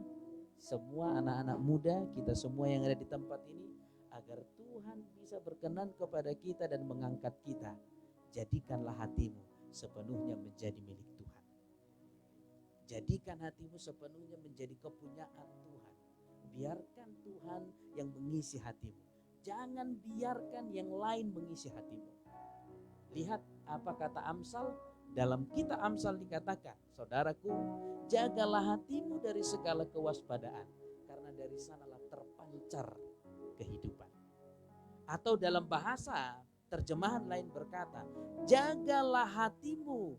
semua anak-anak muda, kita semua yang ada di tempat ini, agar Tuhan bisa berkenan kepada kita dan mengangkat kita, jadikanlah hatimu sepenuhnya menjadi milik Tuhan. Jadikan hatimu sepenuhnya menjadi kepunyaan Tuhan. Biarkan Tuhan yang mengisi hatimu. Jangan biarkan yang lain mengisi hatimu. Lihat apa kata Amsal. Dalam kitab Amsal dikatakan, saudaraku, jagalah hatimu dari segala kewaspadaan, karena dari sanalah terpancar kehidupan. Atau dalam bahasa terjemahan lain berkata, jagalah hatimu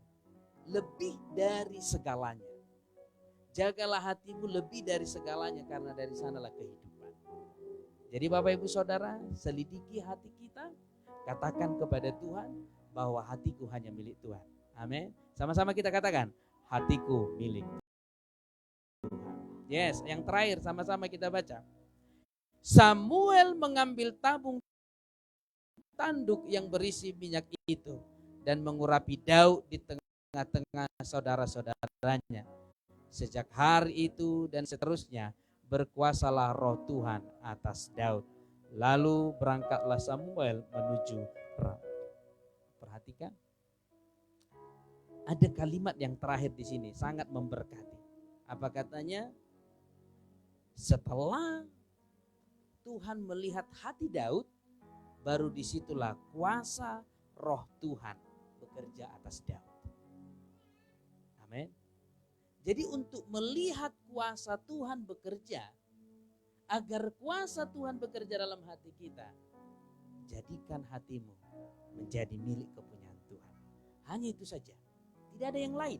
lebih dari segalanya. Jagalah hatimu lebih dari segalanya, karena dari sanalah kehidupan. Jadi Bapak Ibu Saudara, selidiki hati kita, katakan kepada Tuhan bahwa hatiku hanya milik Tuhan. Amin. Sama-sama kita katakan, hatiku milik Tuhan. Yes, yang terakhir sama-sama kita baca. Samuel mengambil tabung tanduk yang berisi minyak itu dan mengurapi Daud di tengah-tengah saudara-saudaranya. Sejak hari itu dan seterusnya berkuasalah roh Tuhan atas Daud. Lalu berangkatlah Samuel menuju perang. Perhatikan, ada kalimat yang terakhir di sini sangat memberkati. Apa katanya? Setelah Tuhan melihat hati Daud, baru disitulah kuasa roh Tuhan bekerja atas Daud. Amin. Jadi untuk melihat kuasa Tuhan bekerja, agar kuasa Tuhan bekerja dalam hati kita, jadikan hatimu menjadi milik kepunyaan Tuhan. Hanya itu saja, tidak ada yang lain.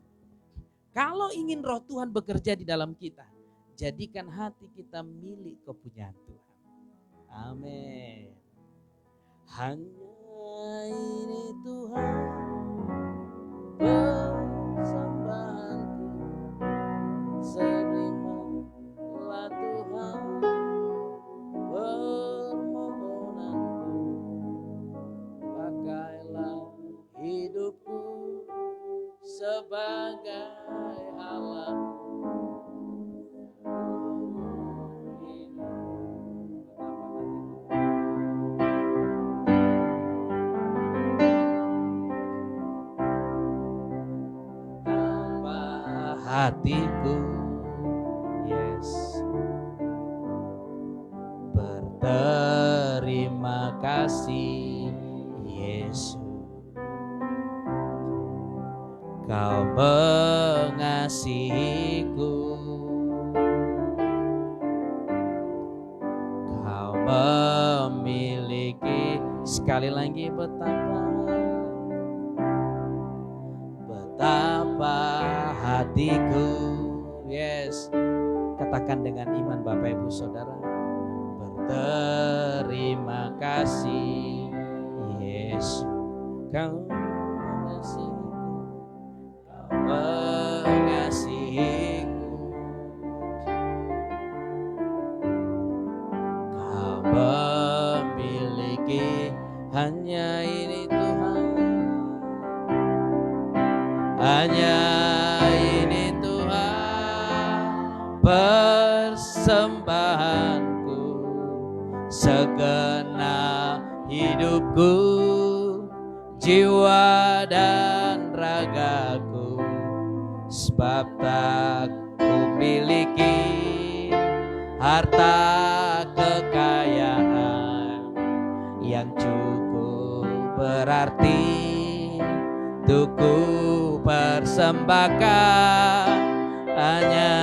Kalau ingin roh Tuhan bekerja di dalam kita, jadikan hati kita milik kepunyaan Tuhan. Amin. Hanya ini Tuhan persembahanku, terimalah Tuhan permohonanku, pakailah hidupku sebagai alat. Hatiku, yes, berterima kasih Yesus, Kau mengasihiku, Kau memiliki. Sekali lagi, betapa hatiku, yes, katakan dengan iman Bapak Ibu Saudara, berterima kasih Yesus, Kau mengasihiku, Kau mengasihiku, Kau memiliki. Hanya ini Tuhan, hanya ini Tuhan persembahanku, segenap hidupku, jiwa dan ragaku, sebab tak kumiliki harta kekayaan yang cukup berarti untuk ku persembahkan. Hanya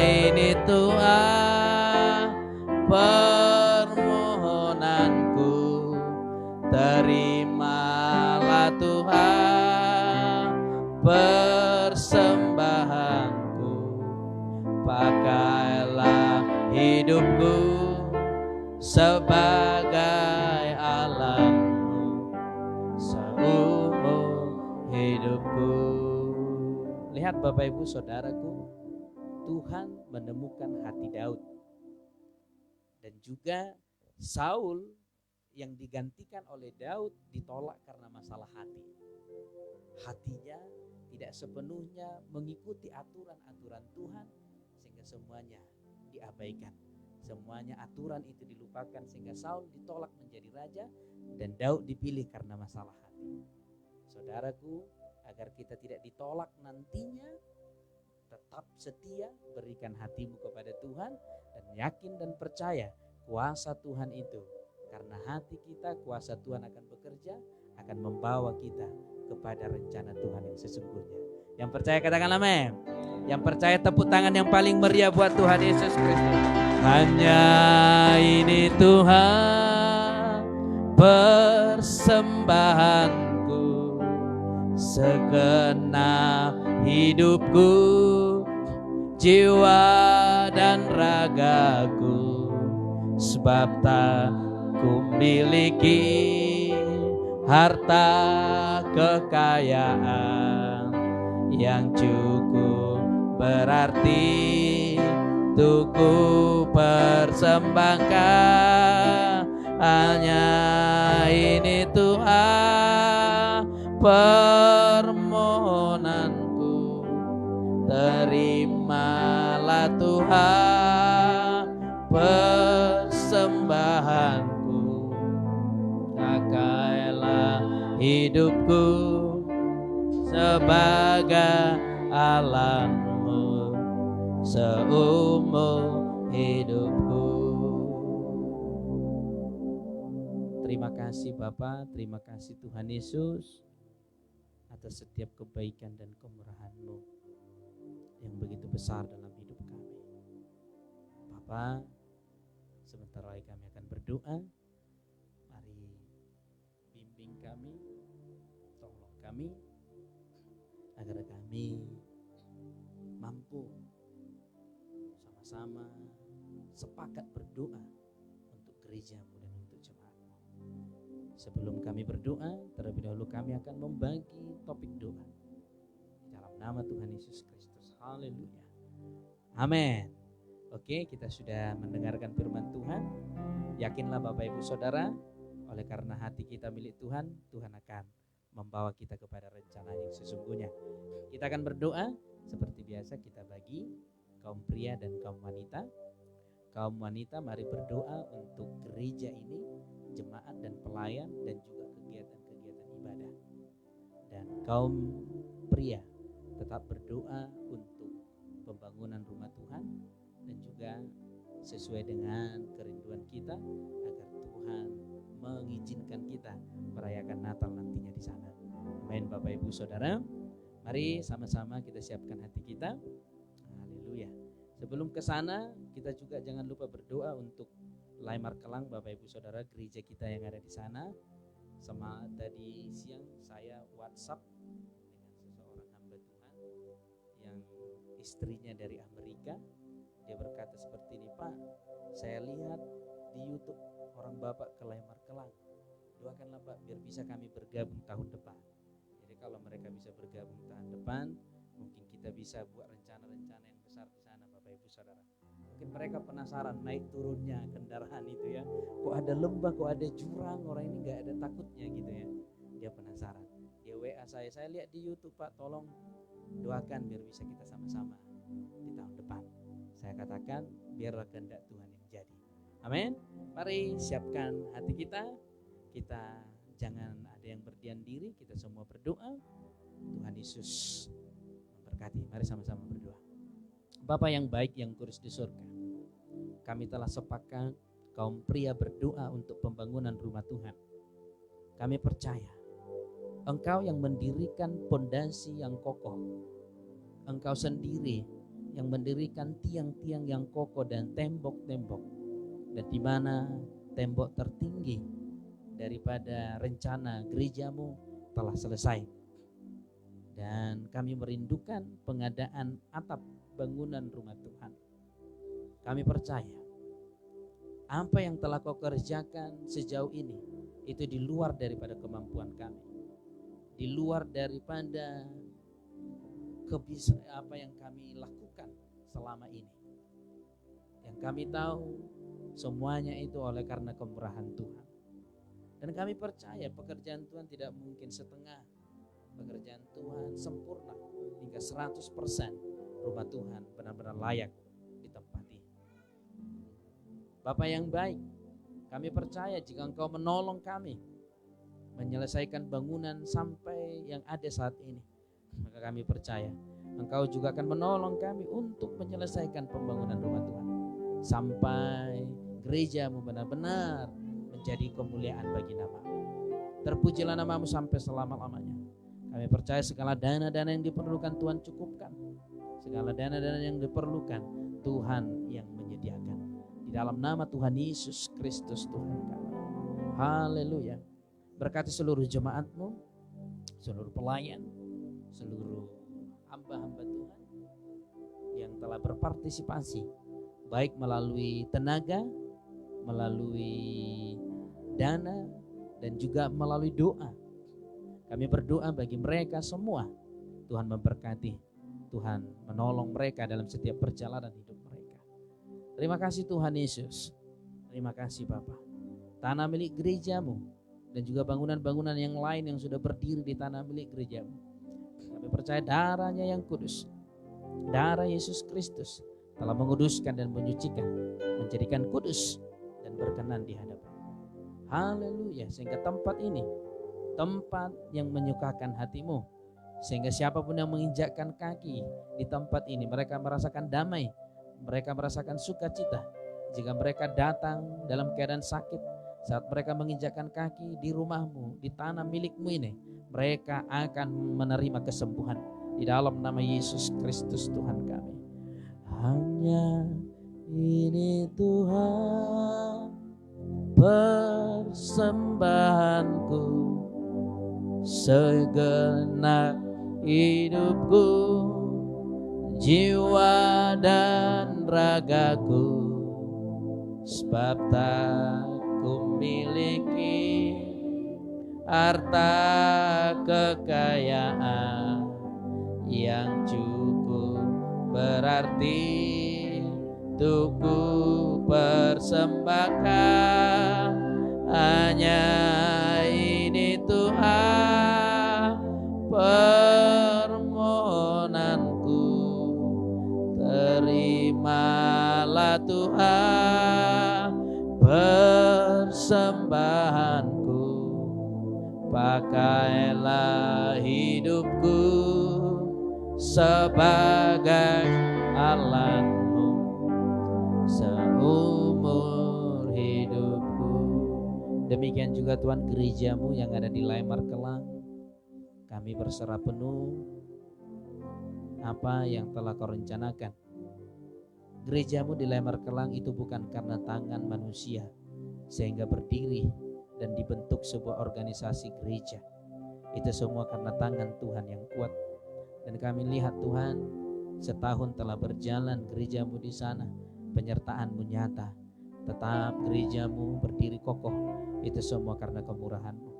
ini Tuhan permohonanku, terimalah Tuhan persembahanku, pakailah hidupku sebagai alatmu seumur hidupku. Lihat Bapak Ibu Saudaraku, Tuhan menemukan hati Daud. Dan juga Saul yang digantikan oleh Daud ditolak karena masalah hati. Hatinya tidak sepenuhnya mengikuti aturan-aturan Tuhan, sehingga semuanya diabaikan. Semuanya aturan itu dilupakan, sehingga Saul ditolak menjadi raja dan Daud dipilih karena masalah hati. Saudaraku, agar kita tidak ditolak nantinya, tetap setia, berikan hatimu kepada Tuhan dan yakin dan percaya kuasa Tuhan itu. Karena hati kita, kuasa Tuhan akan bekerja, akan membawa kita kepada rencana Tuhan yang sesungguhnya. Yang percaya katakan amin. Yang percaya tepuk tangan yang paling meriah buat Tuhan Yesus Kristus. Hanya ini Tuhan persembahanku, segenap hidupku, jiwa dan ragaku, sebab tak ku miliki harta kekayaan yang cukup berarti untuk ku persembahkan. Hanya ini Tuhan permohonanku, terimalah Tuhan persembahanku, pakailah hidupku sebagai alammu seumur hidupku. Terima kasih Bapa, terima kasih Tuhan Yesus atas setiap kebaikan dan kemurahan-Mu yang begitu besar dalam hidup kami. Bapa, sebentar lagi kami akan berdoa. Mari bimbing kami, tolong kami agar kami mampu sama-sama sepakat berdoa untuk gereja-Mu dan untuk jemaat-Mu. Sebelum kami berdoa, terlebih dahulu kami akan membagi topik doa dalam nama Tuhan Yesus Kristus. Haleluya. Amin. Oke, kita sudah mendengarkan firman Tuhan. Yakinlah Bapak Ibu Saudara, oleh karena hati kita milik Tuhan, Tuhan akan membawa kita kepada rencana yang sesungguhnya. Kita akan berdoa seperti biasa, kita bagi kaum pria dan kaum wanita. Kaum wanita mari berdoa untuk gereja ini, jemaat dan pelayan, dan juga kegiatan-kegiatan ibadah. Dan kaum pria tetap berdoa untuk pembangunan rumah Tuhan dan juga sesuai dengan kerinduan kita agar Tuhan mengizinkan kita merayakan Natal nantinya di sana. Amin Bapak Ibu Saudara. Mari sama-sama kita siapkan hati kita. Haleluya. Sebelum ke sana, kita juga jangan lupa berdoa untuk Laimar Kelang, Bapak Ibu Saudara, gereja kita yang ada di sana. Sama tadi siang saya WhatsApp dengan seseorang hamba Tuhan yang istrinya dari Amerika. Dia berkata seperti ini, Pak, saya lihat di YouTube orang Bapak ke Laimar Kelang. Doakanlah Pak biar bisa kami bergabung tahun depan. Jadi kalau mereka bisa bergabung tahun depan, mungkin kita bisa buat rencana-rencana yang besar di sana Bapak Ibu Saudara. Mungkin mereka penasaran naik turunnya kendaraan itu ya. Kok ada lembah, kok ada jurang, orang ini gak ada takutnya gitu ya. Dia penasaran. Dia WA saya lihat di YouTube Pak, tolong doakan biar bisa kita sama-sama di tahun depan. Saya katakan biarlah kehendak Tuhan yang jadi. Amin. Mari siapkan hati kita. Kita jangan ada yang berdiam diri, kita semua berdoa. Tuhan Yesus memberkati. Mari sama-sama berdoa. Bapa yang baik yang kudus di surga, kami telah sepakat kaum pria berdoa untuk pembangunan rumah Tuhan. Kami percaya Engkau yang mendirikan pondasi yang kokoh. Engkau sendiri yang mendirikan tiang-tiang yang kokoh dan tembok-tembok. Dan di mana tembok tertinggi daripada rencana gerejamu telah selesai. Dan kami merindukan pengadaan atap bangunan rumah Tuhan. Kami percaya apa yang telah Kau kerjakan sejauh ini itu di luar daripada kemampuan kami, di luar daripada apa yang kami lakukan selama ini. Yang kami tahu semuanya itu oleh karena kemurahan Tuhan. Dan kami percaya pekerjaan Tuhan tidak mungkin setengah. Pekerjaan Tuhan sempurna hingga 100%. Rumah Tuhan benar-benar layak ditempati. Bapa yang baik, kami percaya jika Engkau menolong kami menyelesaikan bangunan sampai yang ada saat ini, maka kami percaya Engkau juga akan menolong kami untuk menyelesaikan pembangunan rumah Tuhan sampai gereja-Mu benar-benar menjadi kemuliaan bagi nama-Mu. Terpujilah nama-Mu sampai selama-lamanya. Kami percaya segala dana-dana yang diperlukan Tuhan cukupkan. Segala dana-dana yang diperlukan Tuhan yang menyediakan. Di dalam nama Tuhan Yesus Kristus Tuhan kami. Haleluya. Berkati seluruh jemaat-Mu, seluruh pelayan, seluruh hamba-hamba Tuhan yang telah berpartisipasi, baik melalui tenaga, melalui dana, dan juga melalui doa. Kami berdoa bagi mereka semua. Tuhan memberkati, Tuhan menolong mereka dalam setiap perjalanan hidup mereka. Terima kasih Tuhan Yesus. Terima kasih Bapa. Tanah milik gerejamu dan juga bangunan-bangunan yang lain yang sudah berdiri di tanah milik gerejamu, kami percaya darahnya yang kudus, darah Yesus Kristus telah menguduskan dan menyucikan, menjadikan kudus dan berkenan di hadapan. Haleluya. Sehingga tempat ini tempat yang menyukakan hatimu, sehingga siapapun yang menginjakkan kaki di tempat ini, mereka merasakan damai, mereka merasakan sukacita. Jika mereka datang dalam keadaan sakit, saat mereka menginjakkan kaki di rumahmu, di tanah milikmu ini, mereka akan menerima kesembuhan di dalam nama Yesus Kristus Tuhan kami. Hanya ini Tuhan persembahanku, segenap hidupku, jiwa dan ragaku, sebab tak ku miliki harta kekayaan yang cukup berarti untuk ku persembahkan. Hanya ini Tuhan permohonanku, terimalah Tuhan persembahanku, pakailah hidupku sebagai alatmu seumur hidupku. Demikian juga Tuhan gerejamu yang ada di Laimar Kelang, kami berserah penuh apa yang telah kau rencanakan. Gerejamu di Laimar Kelang itu bukan karena tangan manusia sehingga berdiri dan dibentuk sebuah organisasi gereja. Itu semua karena tangan Tuhan yang kuat. Dan kami lihat Tuhan, setahun telah berjalan gerejamu di sana, penyertaan-Mu nyata. Tetap gerejamu berdiri kokoh. Itu semua karena kemurahan-Mu.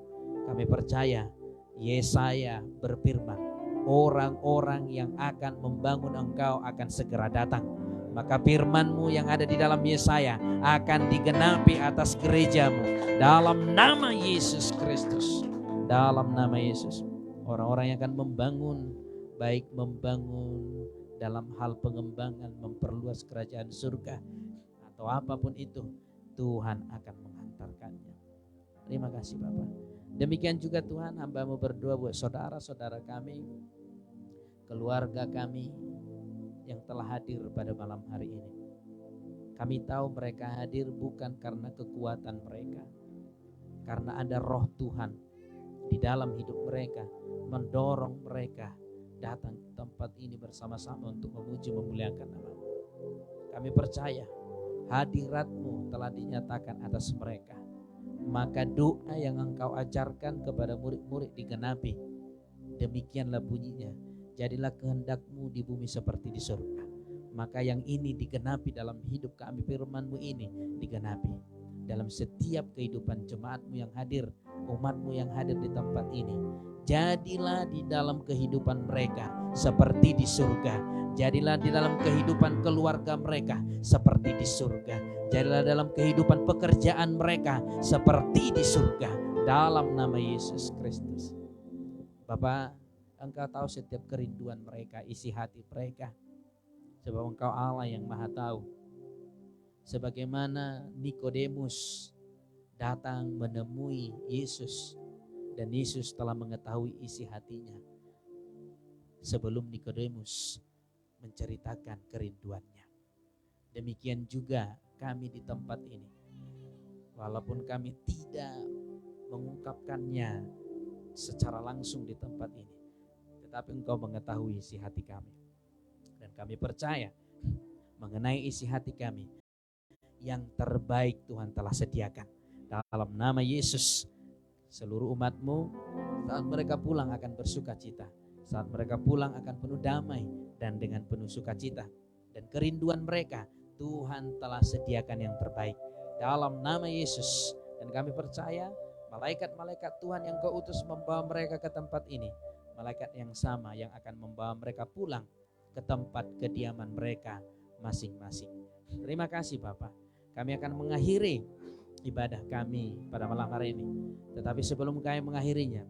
Kami percaya Yesaya berfirman, orang-orang yang akan membangun Engkau akan segera datang. Maka firman-Mu yang ada di dalam Yesaya akan digenapi atas gerejamu dalam nama Yesus Kristus. Dalam nama Yesus, orang-orang yang akan membangun, baik membangun dalam hal pengembangan, memperluas kerajaan surga atau apapun itu, Tuhan akan menghantarkannya. Terima kasih Bapak. Demikian juga Tuhan, hamba-Mu berdoa buat saudara-saudara kami, keluarga kami yang telah hadir pada malam hari ini. Kami tahu mereka hadir bukan karena kekuatan mereka, karena ada roh Tuhan di dalam hidup mereka, mendorong mereka datang ke tempat ini bersama-sama untuk memuji memuliakan nama-Mu. Kami percaya hadirat-Mu telah dinyatakan atas mereka, maka doa yang Engkau ajarkan kepada murid-murid digenapi. Demikianlah bunyinya, jadilah kehendak-Mu di bumi seperti di surga. Maka yang ini digenapi dalam hidup kami, firman-Mu ini digenapi dalam setiap kehidupan jemaat-Mu yang hadir, umat-Mu yang hadir di tempat ini. Jadilah di dalam kehidupan mereka seperti di surga. Jadilah di dalam kehidupan keluarga mereka seperti di surga. Jadilah dalam kehidupan pekerjaan mereka seperti di surga. Dalam nama Yesus Kristus. Bapak, Engkau tahu setiap kerinduan mereka, isi hati mereka. Sebab Engkau Allah yang maha tahu. Sebagaimana Nikodemus datang menemui Yesus, dan Yesus telah mengetahui isi hatinya sebelum Nikodemus menceritakan kerinduannya. Demikian juga kami di tempat ini. Walaupun kami tidak mengungkapkannya secara langsung di tempat ini, tetapi Engkau mengetahui isi hati kami. Dan kami percaya mengenai isi hati kami, yang terbaik Tuhan telah sediakan. Dalam nama Yesus, seluruh umat-Mu Saat mereka pulang akan bersuka cita. Saat mereka pulang akan penuh damai dan dengan penuh sukacita. Dan kerinduan mereka Tuhan telah sediakan yang terbaik. Dalam nama Yesus. Dan kami percaya malaikat-malaikat Tuhan yang Kau utus membawa mereka ke tempat ini, malaikat yang sama yang akan membawa mereka pulang ke tempat kediaman mereka masing-masing. Terima kasih Bapak. Kami akan mengakhiri ibadah kami pada malam hari ini. Tetapi sebelum kami mengakhirinya,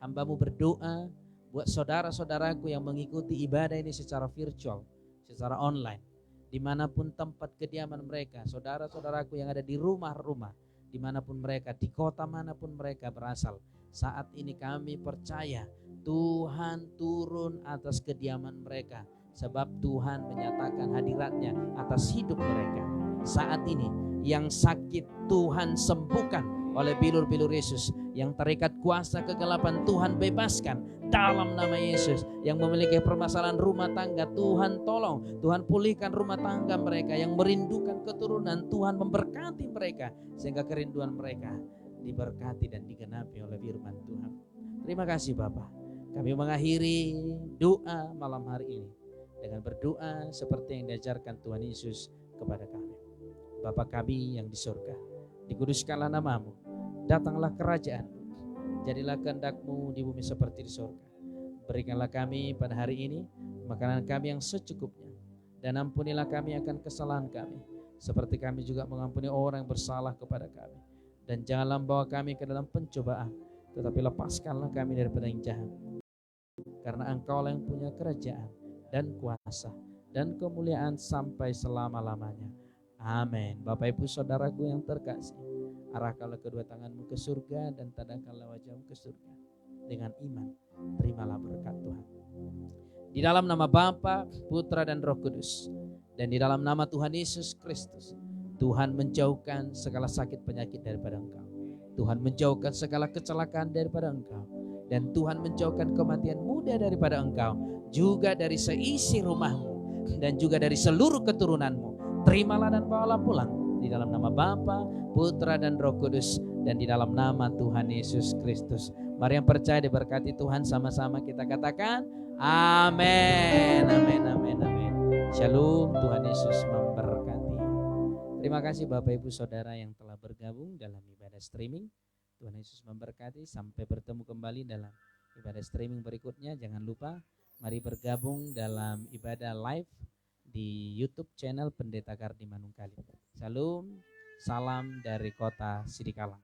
hamba-Mu berdoa buat saudara-saudaraku yang mengikuti ibadah ini secara virtual, secara online, dimanapun tempat kediaman mereka, saudara-saudaraku yang ada di rumah-rumah, dimanapun mereka, di kota manapun mereka berasal. Saat ini kami percaya Tuhan turun atas kediaman mereka, sebab Tuhan menyatakan hadiratnya atas hidup mereka. Saat ini yang sakit Tuhan sembuhkan oleh bilur-bilur Yesus, yang terikat kuasa kegelapan Tuhan bebaskan dalam nama Yesus, yang memiliki permasalahan rumah tangga Tuhan tolong, Tuhan pulihkan rumah tangga mereka, yang merindukan keturunan Tuhan memberkati mereka sehingga kerinduan mereka diberkati dan digenapi oleh firman Tuhan. Terima kasih Bapak. Kami mengakhiri doa malam hari ini dengan berdoa seperti yang diajarkan Tuhan Yesus kepada kami. Bapa kami yang di surga, dikuduskanlah nama-Mu, datanglah kerajaan-Mu, jadilah kehendak-Mu di bumi seperti di surga. Berikanlah kami pada hari ini makanan kami yang secukupnya, dan ampunilah kami akan kesalahan kami, seperti kami juga mengampuni orang yang bersalah kepada kami. Dan janganlah membawa kami ke dalam pencobaan, tetapi lepaskanlah kami daripada yang jahat. Karena Engkau-lah yang punya kerajaan dan kuasa dan kemuliaan sampai selama-lamanya. Amin. Bapak Ibu saudaraku yang terkasih, arahkanlah kedua tanganmu ke surga dan tadangkanlah wajahmu ke surga. Dengan iman, terimalah berkat Tuhan. Di dalam nama Bapa, Putra dan Roh Kudus, dan di dalam nama Tuhan Yesus Kristus, Tuhan menjauhkan segala sakit penyakit daripada engkau. Tuhan menjauhkan segala kecelakaan daripada engkau. Dan Tuhan menjauhkan kematian muda daripada engkau, juga dari seisi rumahmu, dan juga dari seluruh keturunanmu. Terimalah dan bawalah pulang di dalam nama Bapa, Putra dan Roh Kudus, dan di dalam nama Tuhan Yesus Kristus. Mari yang percaya diberkati Tuhan, sama-sama kita katakan amin, amin, amin, amin. Shalom, Tuhan Yesus memberkati. Terima kasih Bapak Ibu Saudara yang telah bergabung dalam ibadah streaming. Tuhan Yesus memberkati. Sampai bertemu kembali dalam ibadah streaming berikutnya. Jangan lupa mari bergabung dalam ibadah live di YouTube channel Pendeta Kardi Manungkalit. Shalom, salam dari kota Sidikalang.